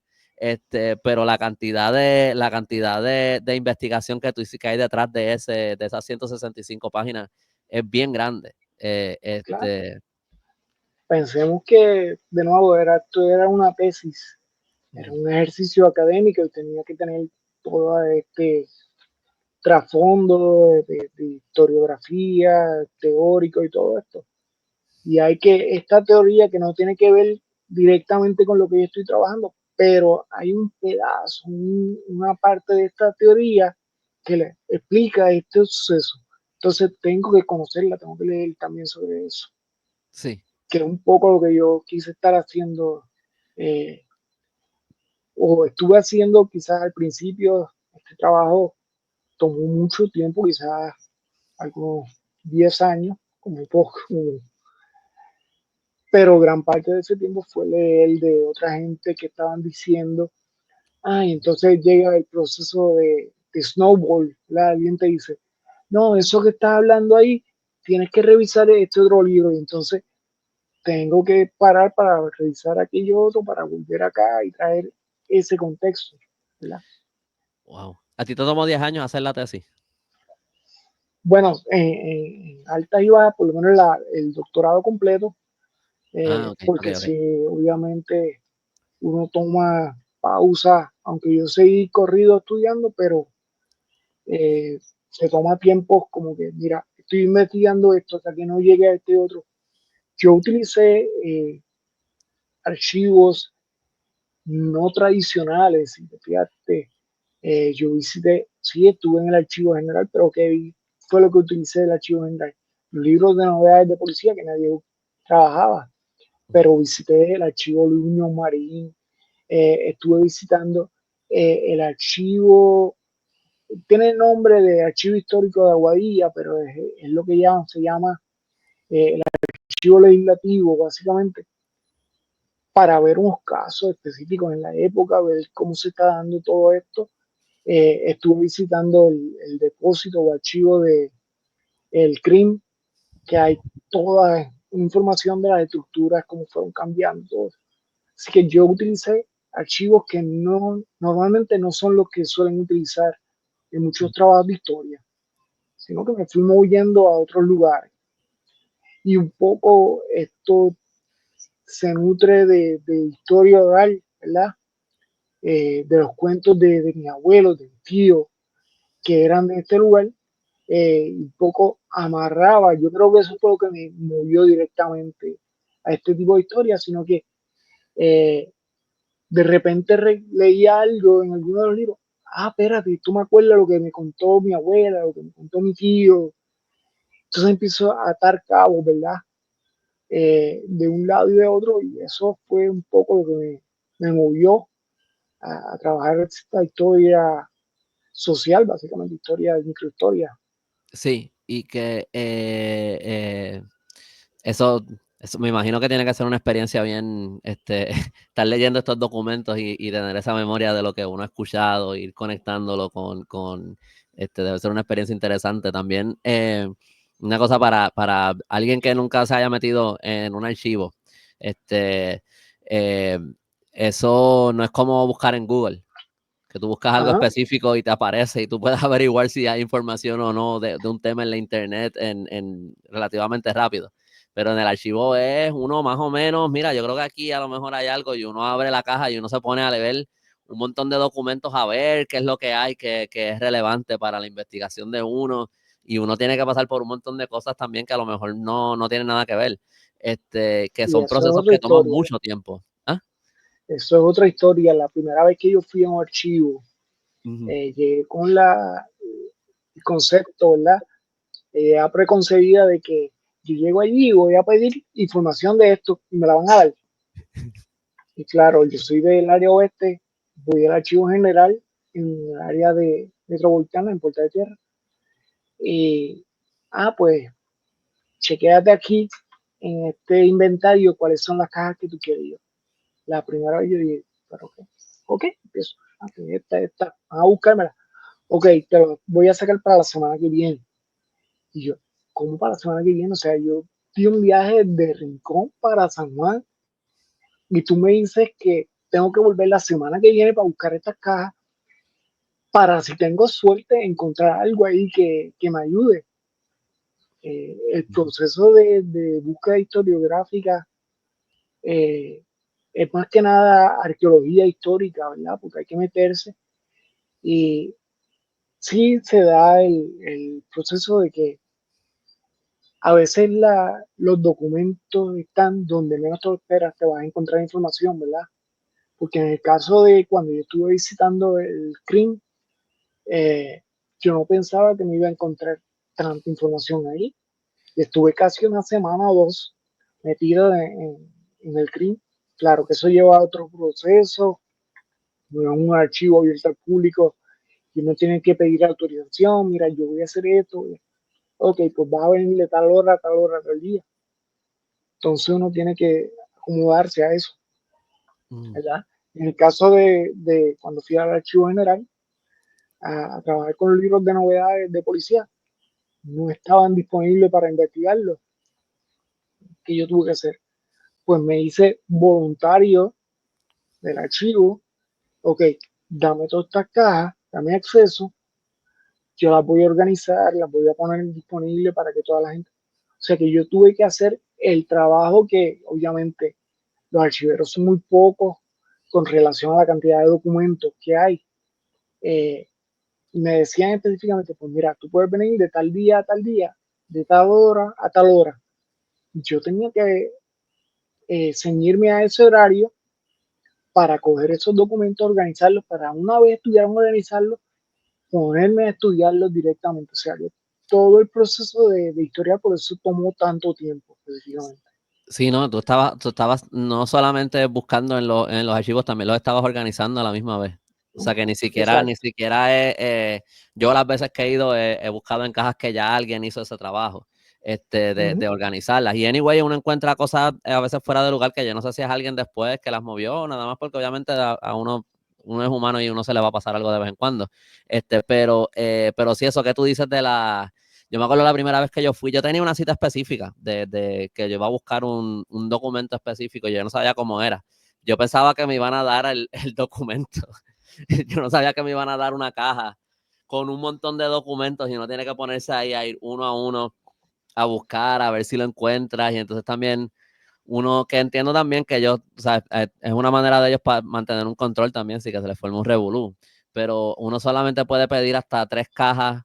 pero la cantidad de investigación que hay detrás de esas 165 páginas es bien grande. claro. Pensemos que, de nuevo, esto era una tesis, era un ejercicio académico y tenía que tener todo este trasfondo de historiografía, teórico y todo esto. Y hay que, esta teoría que no tiene que ver directamente con lo que yo estoy trabajando, pero hay un pedazo, una parte de esta teoría que le explica este suceso. Entonces tengo que conocerla, tengo que leer también sobre eso, Sí, que es un poco lo que yo quise estar haciendo, eh, o estuve haciendo quizás al principio. Este trabajo tomó mucho tiempo, quizás algunos 10 años como poco, pero gran parte de ese tiempo fue leer de otra gente que estaban diciendo, y entonces llega el proceso de snowball, ¿verdad? Alguien te dice, no, eso que estás hablando ahí, tienes que revisar este otro libro, y entonces tengo que parar para revisar aquello otro, para volver acá y traer ese contexto, ¿verdad? Wow. ¿A ti te tomó 10 años hacer la tesis? Bueno, en alta iba por lo menos el doctorado completo, Ok, ok, porque ok. si obviamente uno toma pausa, aunque yo seguí corrido estudiando, pero se toma tiempo como que, mira, estoy investigando esto hasta que no llegue a este otro. Yo utilicé archivos no tradicionales, si te fíjate, yo visité, sí, estuve en el archivo general, pero ¿qué fue lo que utilicé del archivo general? Los libros de novedades de policía que nadie trabajaba, pero visité el archivo Luis Muñoz Marín, estuve visitando el archivo, tiene el nombre de Archivo Histórico de Aguadilla, pero es lo que se llama el archivo legislativo, básicamente, para ver unos casos específicos en la época, ver cómo se está dando todo esto. Estuve visitando el depósito o archivo de el CRIM, que hay toda información de las estructuras, cómo fueron cambiando, todo. Así que yo utilicé archivos que normalmente no son los que suelen utilizar en muchos trabajos de historia, sino que me fui moviendo a otros lugares. Y un poco esto se nutre de historia oral, ¿verdad? De los cuentos de mi abuelo, de mi tío, que eran de este lugar, un poco amarraba. Yo creo que eso fue lo que me movió directamente a este tipo de historias, sino que eh, de repente leía algo en alguno de los libros. Espérate, tú me acuerdas lo que me contó mi abuela, lo que me contó mi tío. Entonces empiezo a atar cabos, ¿verdad? De un lado y de otro, y eso fue un poco lo que me movió a trabajar esta historia social, básicamente, historia de microhistoria. Sí, y que eso, eso me imagino que tiene que ser una experiencia bien, estar leyendo estos documentos y tener esa memoria de lo que uno ha escuchado, ir conectándolo debe ser una experiencia interesante también. Una cosa para alguien que nunca se haya metido en un archivo, este, eh, eso no es como buscar en Google, que tú buscas algo Ajá, específico y te aparece y tú puedes averiguar si hay información o no de un tema en la internet en relativamente rápido. Pero en el archivo es uno más o menos, mira, yo creo que aquí a lo mejor hay algo y uno abre la caja y uno se pone a leer un montón de documentos a ver qué es lo que hay que es relevante para la investigación de uno y uno tiene que pasar por un montón de cosas también que a lo mejor no tienen nada que ver, que y son eso es procesos otra que toman historia. mucho tiempo. ¿Ah? Eso es otra historia. La primera vez que yo fui a un archivo, Uh-huh. llegué con el concepto, ¿verdad? Ya preconcebida de que yo llego allí y voy a pedir información de esto y me la van a dar. Y claro, yo soy del área oeste, voy al archivo general en el área de metropolitana, en Puerta de Tierra. Y, pues, chequéate aquí en este inventario cuáles son las cajas que tú quieres. La primera vez yo dije, pero ok, empiezo. Esta, van a buscármela. Ok, te lo voy a sacar para la semana que viene. Y yo, ¿cómo para la semana que viene? O sea, yo di un viaje de Rincón para San Juan y tú me dices que tengo que volver la semana que viene para buscar estas cajas para, si tengo suerte, encontrar algo ahí que me ayude. El proceso de búsqueda historiográfica eh, es más que nada arqueología histórica, ¿verdad? Porque hay que meterse y sí se da el proceso de que a veces los documentos están donde menos te esperas, te vas a encontrar información, ¿verdad? Porque en el caso de cuando yo estuve visitando el CRIM, eh, yo no pensaba que me iba a encontrar tanta información ahí. Estuve casi una semana o dos metido en el CRIM. Claro que eso lleva a otro proceso, no es un archivo abierto al público y uno tiene que pedir autorización, mira, yo voy a hacer esto. ok, pues vas a venir de tal hora a tal hora, tal día. Entonces uno tiene que acomodarse a eso, ¿verdad? En el caso de cuando fui al archivo general a trabajar con los libros de novedades de policía, no estaban disponibles para investigarlos, que yo tuve que hacer. Pues me hice voluntario del archivo, ok, dame todas estas cajas, dame acceso, yo las voy a organizar, las voy a poner disponibles para que toda la gente... O sea que yo tuve que hacer el trabajo que obviamente los archiveros son muy pocos con relación a la cantidad de documentos que hay. Eh, Me decían específicamente, pues mira, tú puedes venir de tal día a tal día, de tal hora a tal hora. Yo tenía que ceñirme a ese horario para coger esos documentos, organizarlos, para una vez estuvieran organizarlos, ponerme a estudiarlos directamente. O sea, que todo el proceso de historia, por eso tomó tanto tiempo, específicamente. Sí, no, tú estabas no solamente buscando en los archivos, también los estabas organizando a la misma vez. O sea que ni Exacto. siquiera yo las veces que he ido he buscado en cajas que ya alguien hizo ese trabajo, Uh -huh. de organizarlas. Y anyway, uno encuentra cosas a veces fuera de lugar que yo no sé si es alguien después que las movió, nada más porque obviamente a uno es humano y uno se le va a pasar algo de vez en cuando. Pero sí, eso que tú dices de la... Yo me acuerdo la primera vez que yo fui, yo tenía una cita específica de que yo iba a buscar un documento específico y yo no sabía cómo era. Yo pensaba que me iban a dar el documento. Yo no sabía que me iban a dar una caja con un montón de documentos y uno tiene que ponerse ahí a ir uno a uno a buscar, a ver si lo encuentras. Y entonces también uno que entiendo también que ellos, o sea, es una manera de ellos para mantener un control también, sí que se les forma un revolú. Pero uno solamente puede pedir hasta 3 cajas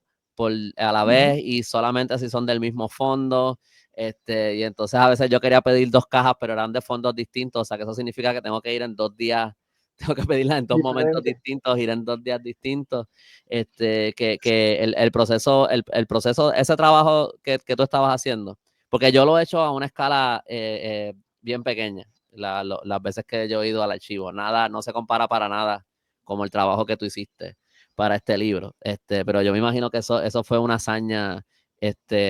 a la Uh -huh. vez y solamente si son del mismo fondo. Y entonces a veces yo quería pedir 2 cajas, pero eran de fondos distintos. O sea que eso significa que tengo que ir en 2 días, tengo que pedirlas en 2 momentos Diferente. distintos, ir en 2 días distintos. Que el proceso, ese trabajo que tú estabas haciendo, porque yo lo he hecho a una escala bien pequeña, las veces que yo he ido al archivo. Nada, no se compara para nada como el trabajo que tú hiciste para este libro. Pero yo me imagino que eso fue una hazaña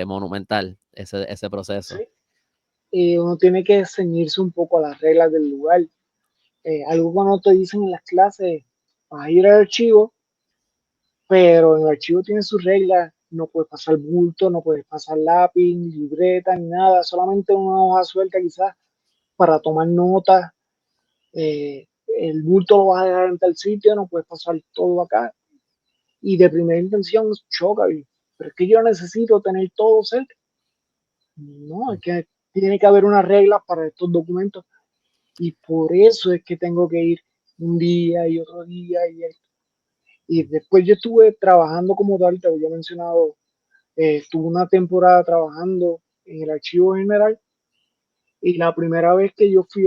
monumental, ese proceso. Sí. Y uno tiene que ceñirse un poco a las reglas del lugar. Algo que no te dicen en las clases, vas a ir al archivo, pero en el archivo tiene sus reglas, no puedes pasar bulto, no puedes pasar lápiz, ni libreta, ni nada, solamente una hoja suelta quizás para tomar notas. El bulto lo vas a dejar en tal sitio, no puedes pasar todo acá. Y de primera intención choca, pero es que yo necesito tener todo cerca. No, es que tiene que haber unas reglas para estos documentos y por eso es que tengo que ir un día y otro día y después yo estuve trabajando como tal, te había mencionado, estuve una temporada trabajando en el archivo general y la primera vez que yo fui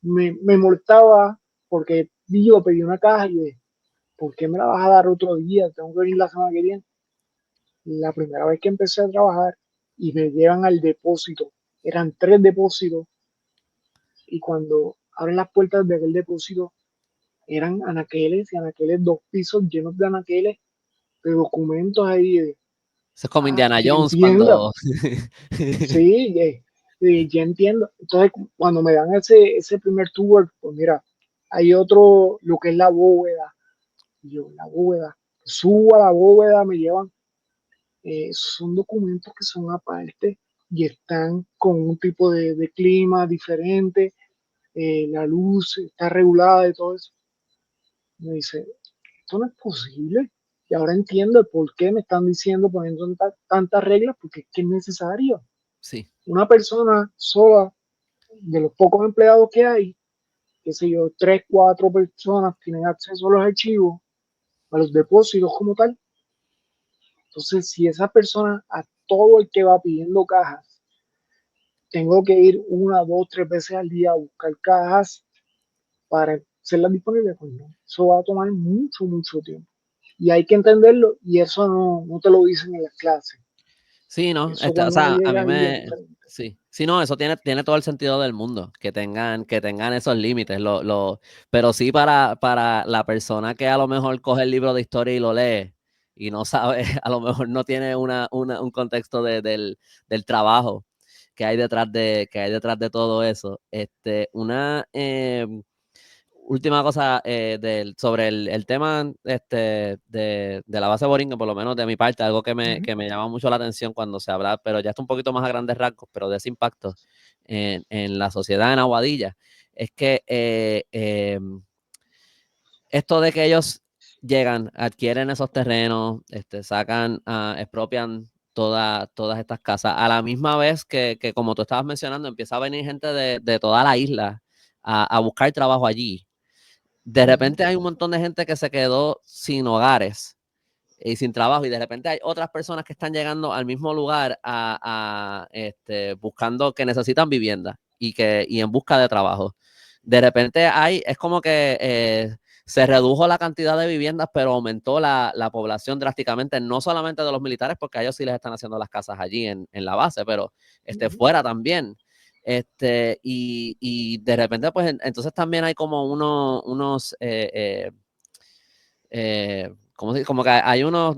me molestaba porque yo pedí una caja y dije, ¿por qué me la vas a dar otro día? Tengo que venir la semana que viene. La primera vez que empecé a trabajar y me llevan al depósito, eran 3 depósitos y cuando abren las puertas de aquel depósito eran anaqueles y anaqueles, 2 pisos llenos de anaqueles, de documentos ahí. Eso es como Indiana Ya Jones entiendo, cuando... sí, ya entiendo. Entonces, cuando me dan ese primer tour, pues mira, hay otro, lo que es la bóveda. Y yo, la bóveda, subo a la bóveda, me llevan, son documentos que son aparte y están con un tipo de clima diferente, la luz está regulada y todo eso. Me dice, esto no es posible. Y ahora entiendo el por qué me están diciendo, poniendo tantas reglas, porque es que es necesario. Sí. Una persona sola, de los pocos empleados que hay, qué sé yo, 3, 4 personas tienen acceso a los archivos, a los depósitos como tal. Entonces, si esa persona, a todo el que va pidiendo cajas, tengo que ir 1, 2, 3 veces al día a buscar cajas para hacerlas disponibles, pues no, eso va a tomar mucho, mucho tiempo. Y hay que entenderlo y eso no te lo dicen en las clases. Sí, ¿no? Eso O cuando uno sea, a llega mí ahí es me... diferente. Sí, sí, no, eso tiene todo el sentido del mundo, que tengan esos límites. Pero sí para la persona que a lo mejor coge el libro de historia y lo lee, y no sabe, a lo mejor no tiene un contexto del trabajo que hay detrás de todo eso. Última cosa sobre el tema de la base borinquen, por lo menos de mi parte, algo que me llama mucho la atención cuando se habla, pero ya está un poquito más a grandes rasgos, pero de ese impacto en la sociedad en Aguadilla, es que esto de que ellos llegan, adquieren esos terrenos, sacan, expropian todas estas casas, a la misma vez que como tú estabas mencionando, empieza a venir gente de toda la isla a buscar trabajo allí. De repente hay un montón de gente que se quedó sin hogares y sin trabajo, y de repente hay otras personas que están llegando al mismo lugar buscando que necesitan vivienda y en busca de trabajo. De repente es como que se redujo la cantidad de viviendas, pero aumentó la población drásticamente, no solamente de los militares, porque a ellos sí les están haciendo las casas allí en la base, pero fuera también. Y de repente, pues entonces también hay como unos como que hay unos,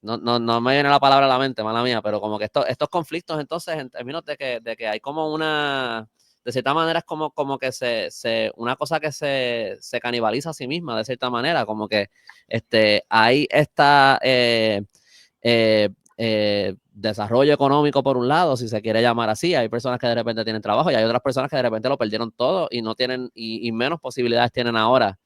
no me viene la palabra a la mente, mala mía, pero como que estos conflictos entonces en términos de que hay como de cierta manera es como que una cosa que se canibaliza a sí misma, de cierta manera, como que hay esta desarrollo económico por un lado, si se quiere llamar así, hay personas que de repente tienen trabajo y hay otras personas que de repente lo perdieron todo y no tienen, y menos posibilidades tienen ahora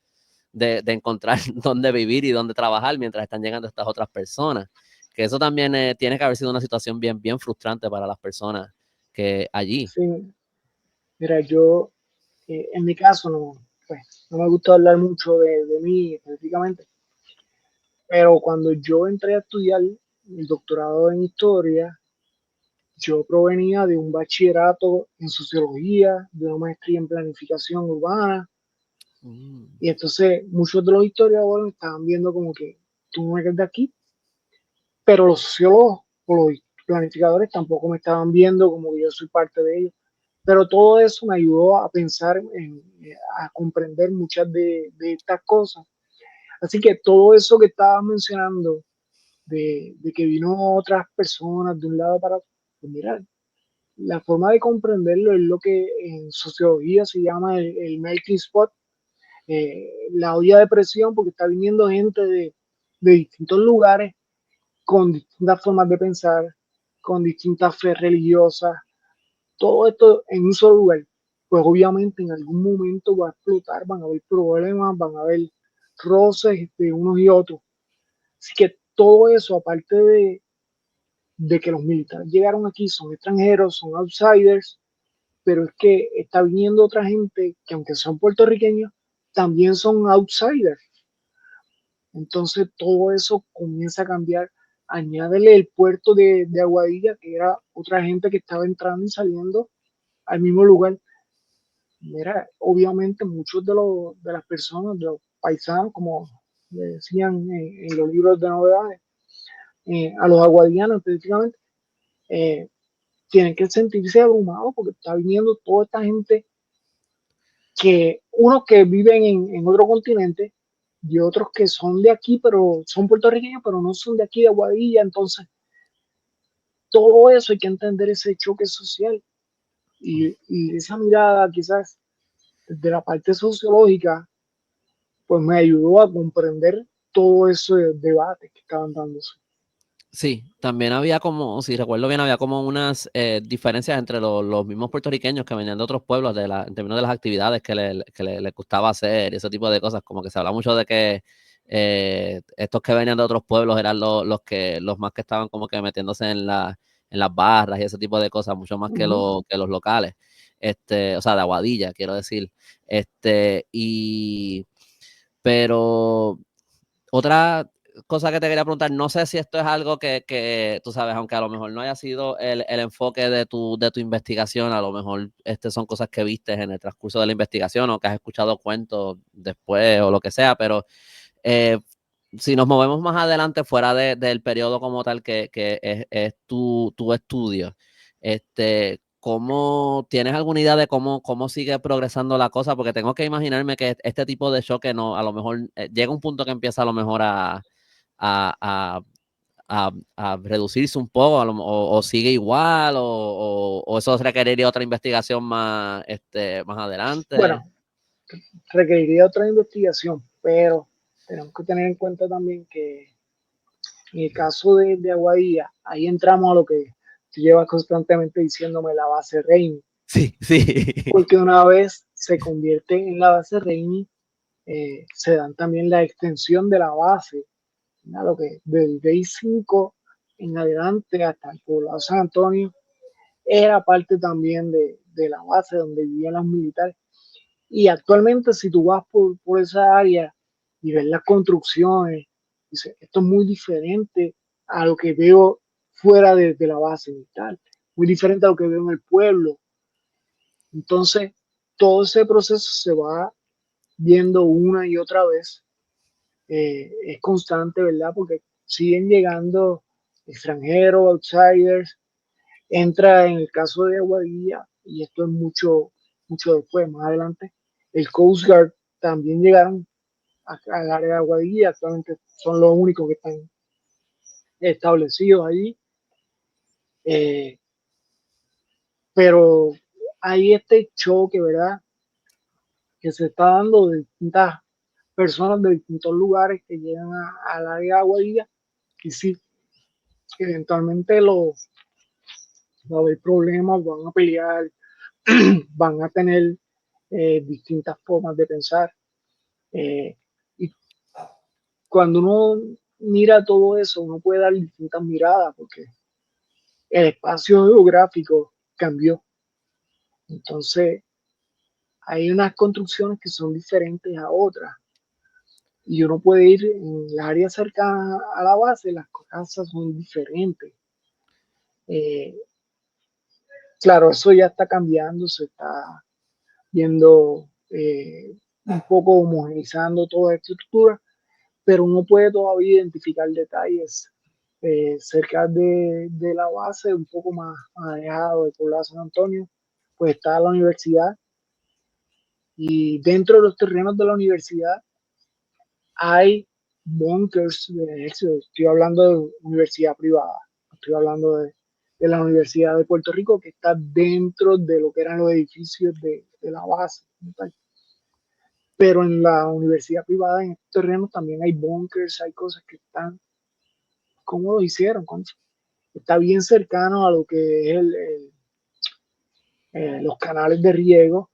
de encontrar dónde vivir y dónde trabajar mientras están llegando estas otras personas. Que eso también tiene que haber sido una situación bien, bien frustrante para las personas que allí. Sí, mira, yo en mi caso no me gusta hablar mucho de mí específicamente, pero cuando yo entré a estudiar el doctorado en historia, yo provenía de un bachillerato en sociología, de una maestría en planificación urbana, Mm. y entonces muchos de los historiadores me estaban viendo como que tú no eres de aquí, pero los sociólogos o los planificadores tampoco me estaban viendo como que yo soy parte de ellos. Pero todo eso me ayudó a pensar, a comprender muchas de estas cosas. Así que todo eso que estabas mencionando, de que vino otras personas de un lado para otro, pues mira, la forma de comprenderlo es lo que en sociología se llama el melting spot, la olla de presión, porque está viniendo gente de distintos lugares con distintas formas de pensar, con distintas fe religiosas, todo esto en un solo lugar. Pues obviamente en algún momento va a explotar, van a haber problemas, van a haber roces de unos y otros. Así que todo eso, aparte de que los militares llegaron aquí, son extranjeros, son outsiders, pero es que está viniendo otra gente que aunque son puertorriqueños, también son outsiders. Entonces todo eso comienza a cambiar. Añádele el puerto de Aguadilla, que era otra gente que estaba entrando y saliendo al mismo lugar. Mira, obviamente muchos de las personas, de los paisanos, como le decían en los libros de novedades, a los aguadianos específicamente, eh, tienen que sentirse abrumados porque está viniendo toda esta gente que unos que viven en otro continente y otros que son de aquí, pero son puertorriqueños, pero no son de aquí de Aguadilla. Entonces, todo eso hay que entender ese choque social y esa mirada quizás de la parte sociológica, pues me ayudó a comprender todo ese debate que estaban dándose. Sí, también había como, si recuerdo bien, había como unas diferencias entre los mismos puertorriqueños que venían de otros pueblos en términos de las actividades que les gustaba hacer y ese tipo de cosas. Como que se habla mucho de que estos que venían de otros pueblos eran los más que estaban como que metiéndose en las barras y ese tipo de cosas, mucho más que los locales. O sea, de Aguadilla, quiero decir. Pero otra cosa que te quería preguntar, no sé si esto es algo que tú sabes, aunque a lo mejor no haya sido el enfoque de tu investigación, a lo mejor son cosas que viste en el transcurso de la investigación o que has escuchado cuentos después o lo que sea, pero eh, si nos movemos más adelante fuera del periodo como tal que es tu estudio, ¿cómo tienes alguna idea de cómo sigue progresando la cosa? Porque tengo que imaginarme que este tipo de choque no, a lo mejor llega un punto que empieza a lo mejor a reducirse un poco, o sigue igual, o eso requeriría otra investigación más, más adelante. Bueno, requeriría otra investigación, pero tenemos que tener en cuenta también que en el caso de Aguadilla, ahí entramos a lo que tú llevas constantemente diciéndome, la base Reini. Sí, sí. Porque una vez se convierte en la base Reini, se dan también la extensión de la base, ¿no? Lo que del Day 5 en adelante hasta el poblado San Antonio era parte también de la base donde vivían los militares. Y actualmente, si tú vas por esa área y ves las construcciones, dices, esto es muy diferente a lo que veo fuera de la base militar, muy diferente a lo que veo en el pueblo. Entonces, todo ese proceso se va viendo una y otra vez. Es constante, ¿verdad? Porque siguen llegando extranjeros, outsiders. Entra en el caso de Aguadilla, y esto es mucho, mucho después, más adelante, el Coast Guard también llegaron al área de Aguadilla, actualmente son los únicos que están establecidos allí. Eh, pero hay este choque, ¿verdad? Que se está dando de distintas personas de distintos lugares que llegan al área de Aguadilla, y sí, eventualmente va a haber problemas, van a pelear, van a tener distintas formas de pensar. Y cuando uno mira todo eso, uno puede dar distintas miradas porque el espacio geográfico cambió. Entonces, hay unas construcciones que son diferentes a otras. Y uno puede ir en las áreas cercanas a la base, las casas son diferentes. Eh, claro, eso ya está cambiando, se está viendo un poco homogenizando toda la estructura, pero uno puede todavía identificar detalles cerca de la base, un poco más alejado del poblado de San Antonio, pues está la universidad, y dentro de los terrenos de la universidad hay bunkers del ejército. Estoy hablando de universidad privada, estoy hablando de la Universidad de Puerto Rico, que está dentro de lo que eran los edificios de la base. Pero en la universidad privada, en estos terrenos, también hay bunkers, hay cosas que están, ¿cómo lo hicieron? Está bien cercano a lo que es los canales de riego,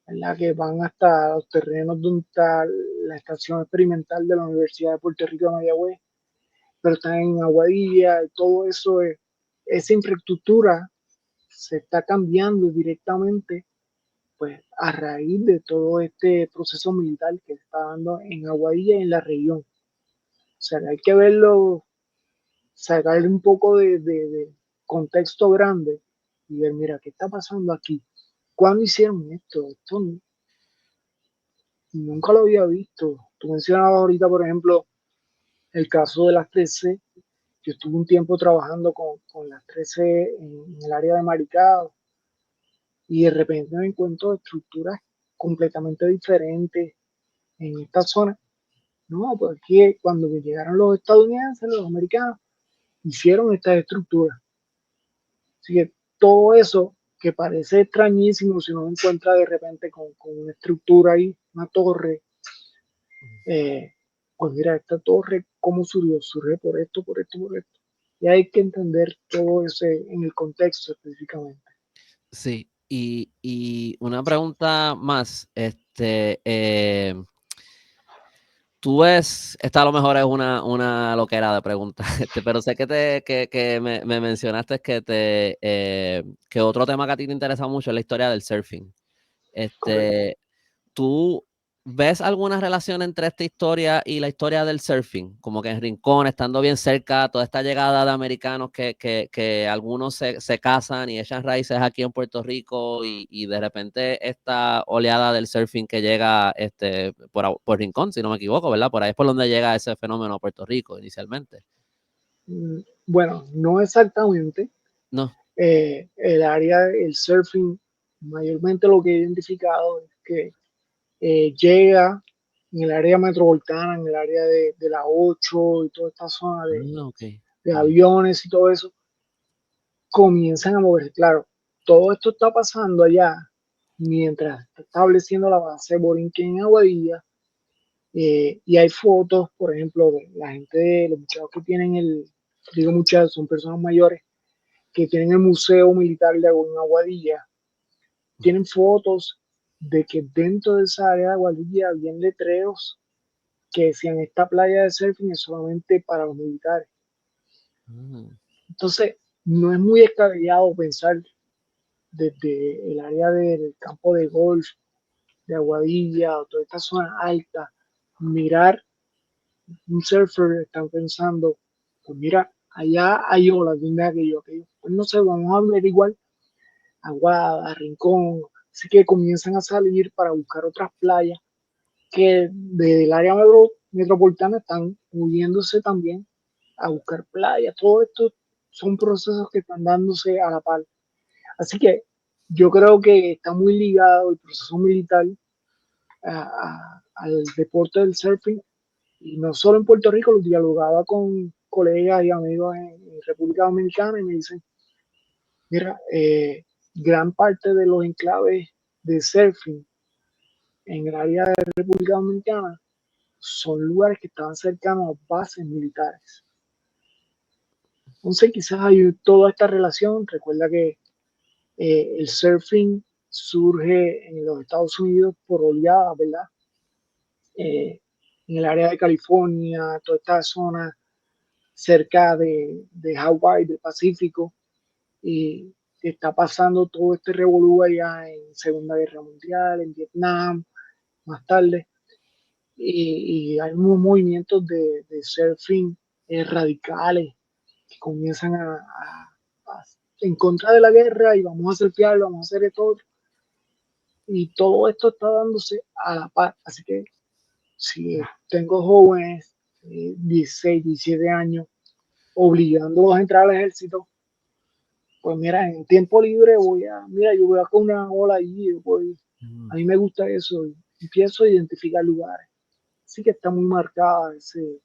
en la que van hasta los terrenos donde está la estación experimental de la Universidad de Puerto Rico de Mayagüez, pero están en Aguadilla, y todo eso, esa infraestructura se está cambiando directamente, pues a raíz de todo este proceso militar que está dando en Aguadilla y en la región. O sea, hay que verlo, sacarle un poco de contexto grande y ver, mira, ¿qué está pasando aquí? ¿Cuándo hicieron esto? Esto nunca lo había visto. Tú mencionabas ahorita, por ejemplo, el caso de las 13. Yo estuve un tiempo trabajando con las 13 en el área de Maricao, y de repente me encuentro estructuras completamente diferentes en esta zona. No, pues aquí cuando llegaron los estadounidenses, los americanos, hicieron estas estructuras. Así que todo eso que parece extrañísimo, si uno encuentra de repente con una estructura ahí, una torre, eh, pues mira, esta torre, ¿cómo surgió? Surge por esto, por esto, por esto. Y hay que entender todo ese en el contexto específicamente. Sí, y una pregunta más, tú ves, esta a lo mejor es una loquera de pregunta, pero sé que me mencionaste que otro tema que a ti te interesa mucho es la historia del surfing. Correcto. ¿Tú ves alguna relación entre esta historia y la historia del surfing? Como que en Rincón, estando bien cerca, toda esta llegada de americanos que algunos se casan y echan raíces aquí en Puerto Rico, y de repente esta oleada del surfing que llega por Rincón, si no me equivoco, ¿verdad? Por ahí es por donde llega ese fenómeno a Puerto Rico inicialmente. Bueno, no exactamente. No. El área, el surfing, mayormente lo que he identificado es que llega en el área metropolitana, en el área de la 8 y toda esta zona Okay. de aviones y todo eso, comienzan a moverse. Claro, todo esto está pasando allá mientras está estableciendo la base Borinquen en Aguadilla. Y hay fotos, por ejemplo, de la gente, los muchachos que tienen digo muchachos, son personas mayores, que tienen el Museo Militar de Aguadilla, tienen fotos de que dentro de esa área de Aguadilla había letreros que decían esta playa de surfing es solamente para los militares. Entonces, no es muy descabellado pensar desde el área del campo de golf, de Aguadilla, o toda esta zona alta, mirar un surfer, están pensando, pues mira, allá hay olas, donde aquello. Pues no sé, vamos a averiguar Aguada, Rincón, así que comienzan a salir para buscar otras playas que desde el área metropolitana están moviéndose también a buscar playas. Todo esto son procesos que están dándose a la par. Así que yo creo que está muy ligado el proceso militar al deporte del surfing, y no solo en Puerto Rico. Lo dialogaba con colegas y amigos en República Dominicana y me dicen, mira, gran parte de los enclaves de surfing en el área de República Dominicana son lugares que estaban cercanos a bases militares. Entonces quizás hay toda esta relación. Recuerda que el surfing surge en los Estados Unidos por oleadas, ¿verdad? En el área de California, toda esta zona cerca de Hawái, del Pacífico, y está pasando todo este revolú allá en Segunda Guerra Mundial, en Vietnam, más tarde, y hay unos movimientos de surfing radicales que comienzan a en contra de la guerra y vamos a surfear, vamos a hacer esto, y todo esto está dándose a la par. Así que si tengo jóvenes, 16, 17 años, obligándolos a entrar al ejército, pues mira, en tiempo libre yo voy a con una ola allí, a mí me gusta eso, y empiezo a identificar lugares. Así que está muy marcada ese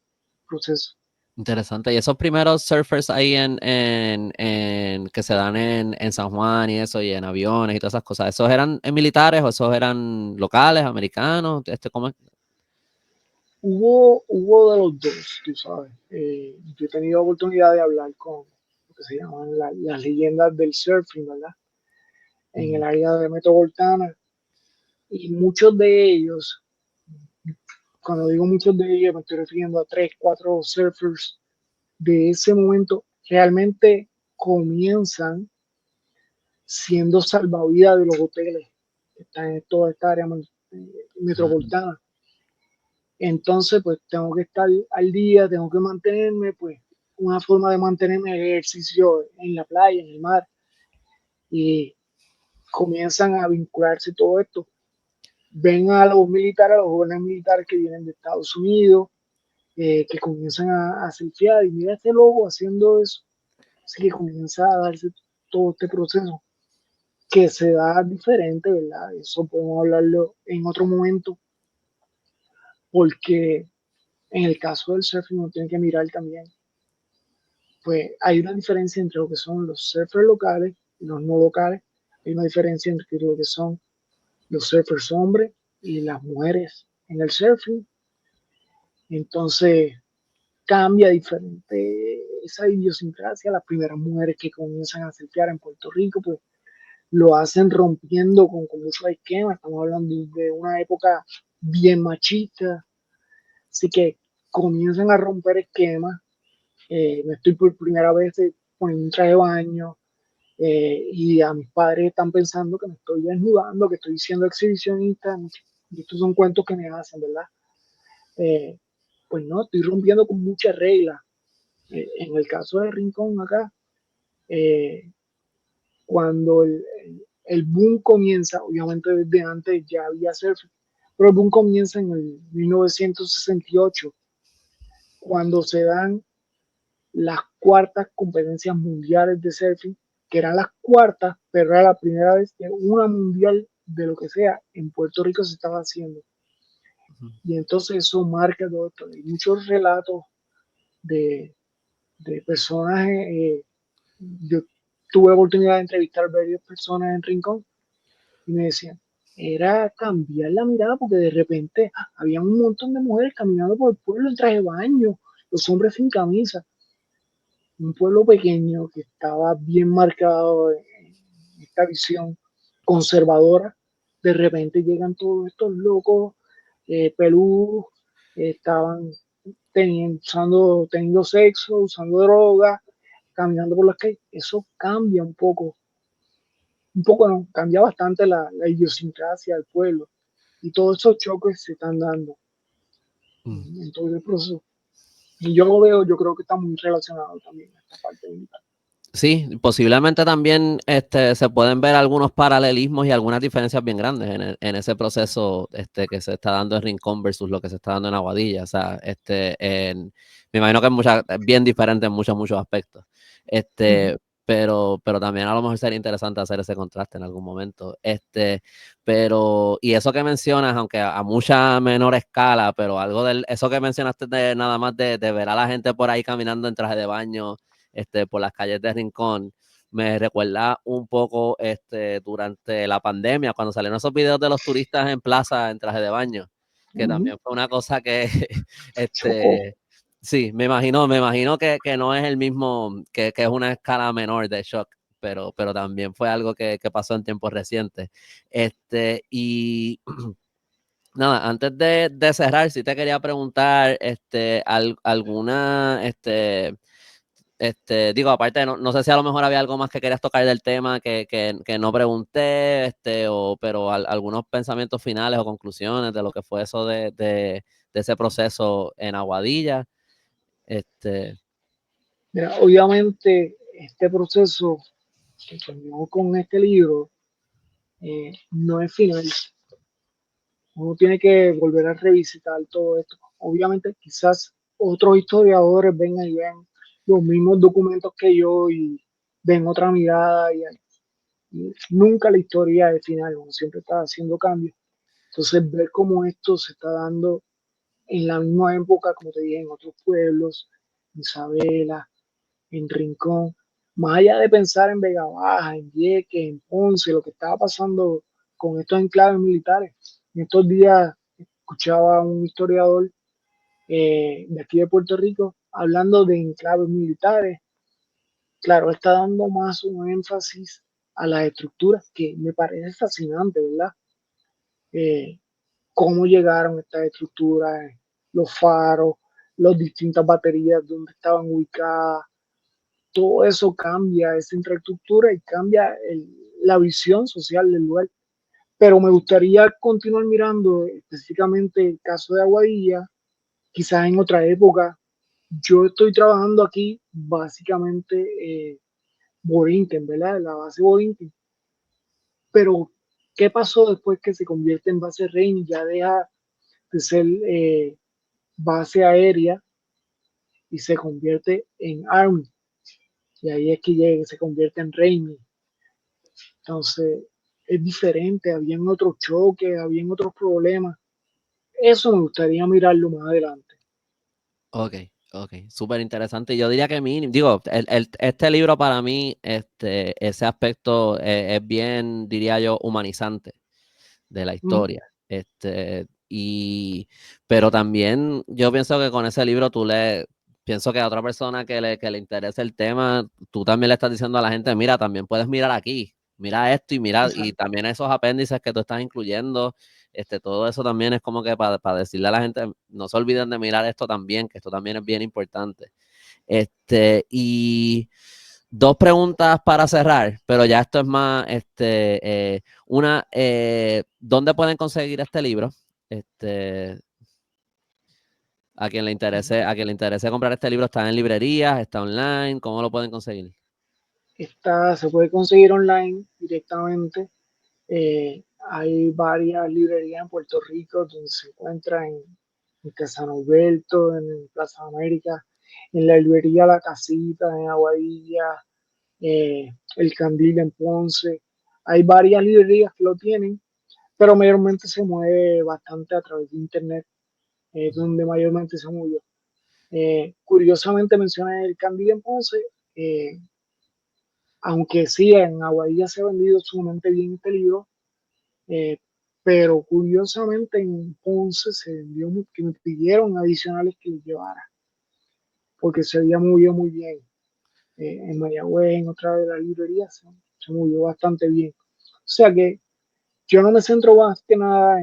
proceso. Interesante. Y esos primeros surfers ahí que se dan en San Juan y eso, y en aviones y todas esas cosas, ¿esos eran militares o esos eran locales, americanos? ¿Cómo es? Hubo de los dos, tú sabes. Yo he tenido oportunidad de hablar con lo que se llaman las leyendas del surfing, ¿verdad? En el área de metropolitana. Y muchos de ellos, cuando digo muchos de ellos, me estoy refiriendo a 3, 4 surfers de ese momento, realmente comienzan siendo salvavidas de los hoteles que están en toda esta área metropolitana. Entonces, pues tengo que estar al día, tengo que mantenerme, pues una forma de mantenerme el ejercicio en la playa, en el mar, y comienzan a vincularse todo esto. Ven a los militares, a los jóvenes militares que vienen de Estados Unidos, que comienzan a surfear, y mira este loco haciendo eso. Así que comienza a darse todo este proceso que se da diferente, ¿verdad? Eso podemos hablarlo en otro momento, porque en el caso del surfing uno tiene que mirar también, pues hay una diferencia entre lo que son los surfers locales y los no locales. Hay una diferencia entre lo que son los surfers hombres y las mujeres en el surfing. Entonces cambia diferente esa idiosincrasia. Las primeras mujeres que comienzan a surfear en Puerto Rico, pues lo hacen rompiendo con muchos esquemas. Estamos hablando de una época bien machista, así que comienzan a romper esquemas. Me estoy por primera vez poniendo un traje de baño, y a mis padres están pensando que me estoy desnudando, que estoy siendo exhibicionista, y estos son cuentos que me hacen, ¿verdad? Pues no, estoy rompiendo con muchas reglas. En el caso de Rincón acá, eh, cuando el boom comienza, obviamente desde antes ya había surf, pero el boom comienza en el 1968, cuando se dan las cuartas competencias mundiales de surfing, que eran las cuartas, pero era la primera vez que una mundial de lo que sea en Puerto Rico se estaba haciendo. Y entonces eso marca todo esto. Hay muchos relatos de, de personas, yo tuve oportunidad de entrevistar varias personas en Rincón y me decían, era cambiar la mirada porque de repente había un montón de mujeres caminando por el pueblo en traje de baño, los hombres sin camisa, un pueblo pequeño que estaba bien marcado en esta visión conservadora. De repente llegan todos estos locos peludos, estaban teniendo sexo, usando drogas, caminando por las calles. Eso cambia un poco no, cambia bastante la idiosincrasia del pueblo y todos esos choques se están dando en todo el proceso. Y yo lo veo, yo creo que está muy relacionado también a esta parte militar. Sí, posiblemente también se pueden ver algunos paralelismos y algunas diferencias bien grandes en ese proceso que se está dando en Rincón versus lo que se está dando en Aguadilla. O sea, me imagino que es bien diferente en muchos aspectos. Pero también a lo mejor sería interesante hacer ese contraste en algún momento. Y eso que mencionas, aunque a mucha menor escala, pero algo eso que mencionaste de nada más de ver a la gente por ahí caminando en traje de baño por las calles de Rincón, me recuerda un poco durante la pandemia, cuando salieron esos videos de los turistas en plaza en traje de baño, que también fue una cosa que, Chocó. sí, me imagino que no es el mismo, que es una escala menor de shock, pero también fue algo que pasó en tiempos recientes. Y nada, antes de cerrar, sí te quería preguntar, alguna, digo, aparte, no sé si a lo mejor había algo más que querías tocar del tema que no pregunté, pero algunos pensamientos finales o conclusiones de lo que fue eso de ese proceso en Aguadilla. Mira, obviamente este proceso que terminó con este libro no es final. Uno tiene que volver a revisitar todo esto. Obviamente, quizás otros historiadores vengan y vean los mismos documentos que yo y ven otra mirada y nunca la historia es final, uno siempre está haciendo cambios. Entonces, ver cómo esto se está dando en la misma época, como te dije, en otros pueblos, en Isabela, en Rincón, más allá de pensar en Vega Baja, en Vieques, en Ponce, lo que estaba pasando con estos enclaves militares. En estos días escuchaba a un historiador de aquí de Puerto Rico hablando de enclaves militares. Claro, está dando más un énfasis a las estructuras que me parece fascinante, ¿verdad? Eh, Cómo llegaron estas estructuras, los faros, las distintas baterías, donde estaban ubicadas, todo eso cambia esa infraestructura y cambia la visión social del lugar. Pero me gustaría continuar mirando específicamente el caso de Aguadilla, quizás en otra época. Yo estoy trabajando aquí básicamente Borinquen, ¿verdad? La base Borinquen. Pero, ¿qué pasó después que se convierte en base REIN y ya deja de ser base aérea y se convierte en Army? Y ahí es que llega, se convierte en Raimi. Entonces, es diferente, habían otros choques, habían otros problemas. Eso me gustaría mirarlo más adelante. Ok, ok, súper interesante. Yo diría que digo, este libro para mí, ese aspecto es bien, diría yo, humanizante de la Mm. historia. Pero también yo pienso que con ese libro pienso que a otra persona que le interese el tema, tú también le estás diciendo a la gente, mira, también puedes mirar aquí, mira esto y Exacto. también esos apéndices que tú estás incluyendo, todo eso también es como que para decirle a la gente, no se olviden de mirar esto también, que esto también es bien importante. Y dos preguntas para cerrar, pero ya esto es más, una, ¿dónde pueden conseguir este libro? A quien le interese comprar este libro, ¿está en librerías, está online? ¿Cómo lo pueden conseguir? Se puede conseguir online directamente. Hay varias librerías en Puerto Rico donde se encuentra en Casa Norberto, en Plaza América, en la librería La Casita, en Aguadilla, El Candil en Ponce. Hay varias librerías que lo tienen. pero mayormente se mueve bastante a través de internet, donde mayormente se movió. Curiosamente mencioné el Candil en Ponce, eh, aunque sí, en Aguadilla se ha vendido sumamente bien este libro, eh, pero curiosamente en Ponce se vendió, que me pidieron adicionales que le llevara, porque se había movido muy bien. En Mayagüez, en otra de las librerías, se movió bastante bien. O sea que yo no me centro más que nada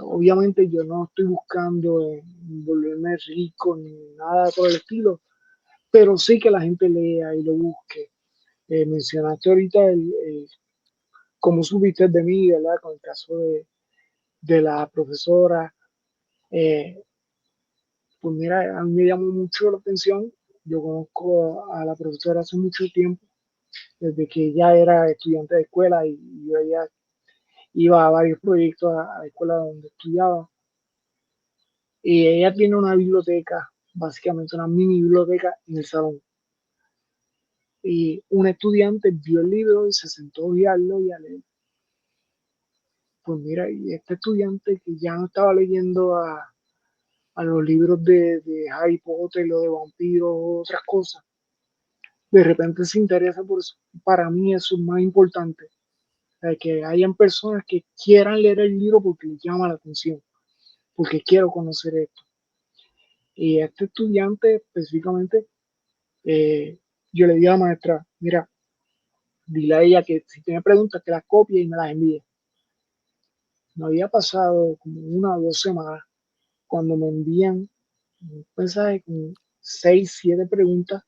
obviamente yo no estoy buscando volverme rico ni nada por el estilo, pero sí que la gente lea y lo busque. Mencionaste ahorita cómo supiste de mí, ¿verdad? Con el caso de la profesora. Eh, pues mira, a mí me llamó mucho la atención. Yo conozco a la profesora hace mucho tiempo, desde que ella era estudiante de escuela y yo ya iba a varios proyectos a la escuela donde estudiaba. Y ella tiene una biblioteca, básicamente una mini biblioteca en el salón. Y un estudiante vio el libro y se sentó a odiarlo y a leer. Pues mira, y este estudiante que ya no estaba leyendo a los libros de Harry Potter, o de vampiros, o otras cosas, de repente se interesa por eso. Para mí eso es más importante. O sea, que hayan personas que quieran leer el libro porque les llama la atención, porque quiero conocer esto. Y este estudiante específicamente, eh, yo le dije a la maestra, mira, dile a ella que si tiene preguntas que las copie y me las envíe. No había pasado como 1 o 2 semanas cuando me envían un mensaje con 6, 7 preguntas,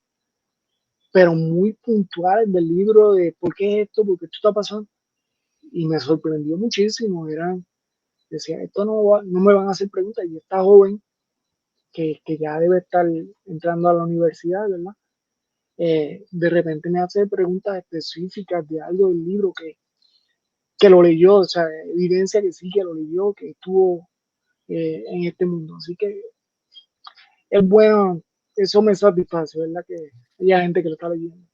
pero muy puntuales del libro de por qué es esto, por qué esto está pasando. Y me sorprendió muchísimo. Decía, esto no me van a hacer preguntas. Y esta joven, que ya debe estar entrando a la universidad, ¿verdad? De repente me hace preguntas específicas de algo del libro que lo leyó, o sea, evidencia que sí, que lo leyó, que estuvo en este mundo. Así que es bueno, eso me satisface, ¿verdad? Que haya gente que lo está leyendo.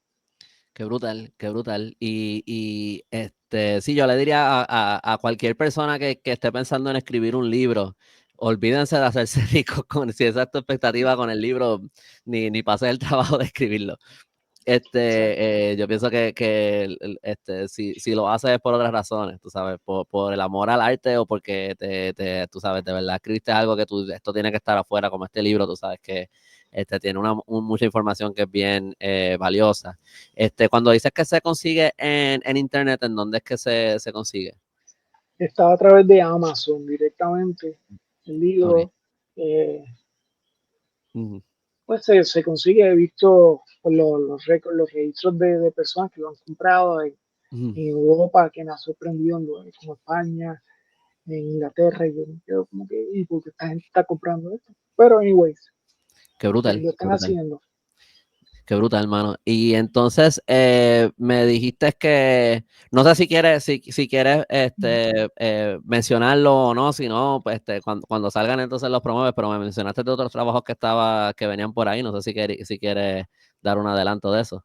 Qué brutal, qué brutal. Sí, yo le diría a cualquier persona que esté pensando en escribir un libro, olvídense de hacerse ricos si esa es tu expectativa con el libro, ni pases el trabajo de escribirlo. Exacto. Yo pienso que si lo haces es por otras razones, tú sabes, por el amor al arte o porque tú sabes, de verdad escribiste algo que esto tiene que estar afuera, como este libro, tú sabes que tiene mucha información que es bien valiosa. Cuando dices que se consigue en internet, ¿en dónde es que se consigue? Está a través de Amazon directamente el Ok. libro. eh, Ujú, pues se consigue, he visto pues, los registros de personas que lo han comprado ujú. en Europa, que me ha sorprendido, como España, en Inglaterra, y yo me quedo como que, ¿y por qué esta gente está comprando esto? Pero, anyways, Qué brutal, lo qué están brutal. haciendo. Qué brutal, hermano. Y entonces me dijiste que, no sé si quieres mencionarlo o no, si no, pues cuando salgan entonces los promueves, pero me mencionaste de otros trabajos que venían por ahí, no sé si quieres dar un adelanto de eso.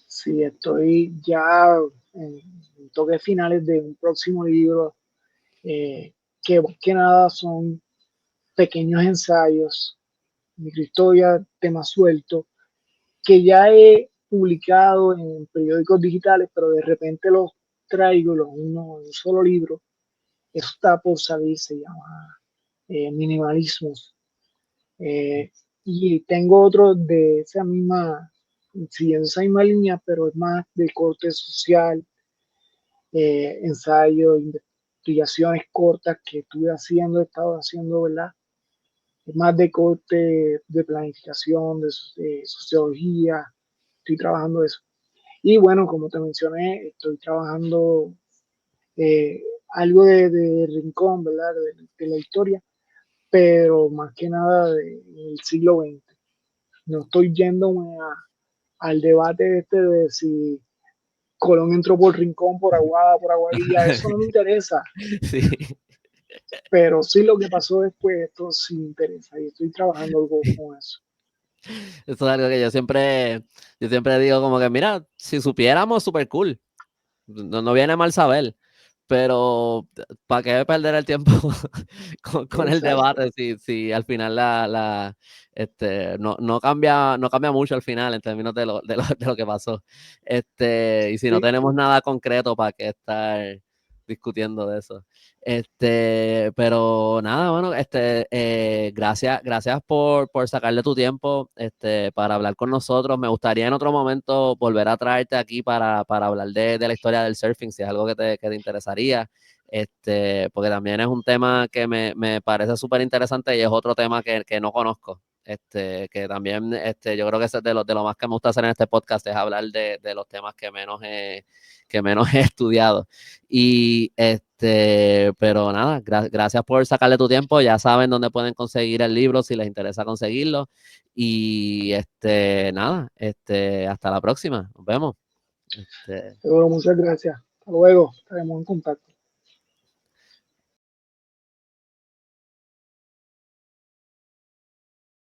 Sí, estoy ya en toques finales de un próximo libro que más que nada son pequeños ensayos, microhistoria, temas sueltos, que ya he publicado en periódicos digitales, pero de repente los traigo, los uno en un solo libro. Eso está por salir, se llama Minimalismos. Eh, y tengo otro de esa misma, siguiendo esa misma línea, pero es más de corte social, ensayos, investigaciones cortas que estuve haciendo, he estado haciendo, ¿verdad? Es más de corte de planificación, de sociología, estoy trabajando eso. Y bueno, como te mencioné, estoy trabajando algo de Rincón, ¿verdad? De la historia, pero más que nada del siglo XX. No estoy yéndome al debate de si Colón entró por Rincón, por Aguada, por Aguadilla, eso no me interesa, Sí. pero sí lo que pasó después, esto sí me interesa y estoy trabajando algo con eso. Eso es algo que yo siempre digo como que, mira, si supiéramos, súper cool. No viene mal saber. pero ¿para qué perder el tiempo con el Exacto. debate si al final no cambia mucho al final en términos de lo que pasó? Y si no Sí, tenemos nada concreto, ¿para qué estar discutiendo de eso? Pero nada, bueno, gracias por sacarle tu tiempo, para hablar con nosotros. Me gustaría en otro momento volver a traerte aquí para hablar de la historia del surfing, si es algo que te interesaría, porque también es un tema que me parece súper interesante y es otro tema que no conozco. Que también, yo creo que es de lo más que me gusta hacer en este podcast es hablar de los temas que menos he estudiado. Y pero nada, gracias por sacarle tu tiempo. Ya saben dónde pueden conseguir el libro si les interesa conseguirlo. Y nada, hasta la próxima. Nos vemos. seguro, muchas gracias. Hasta luego, estaremos en contacto.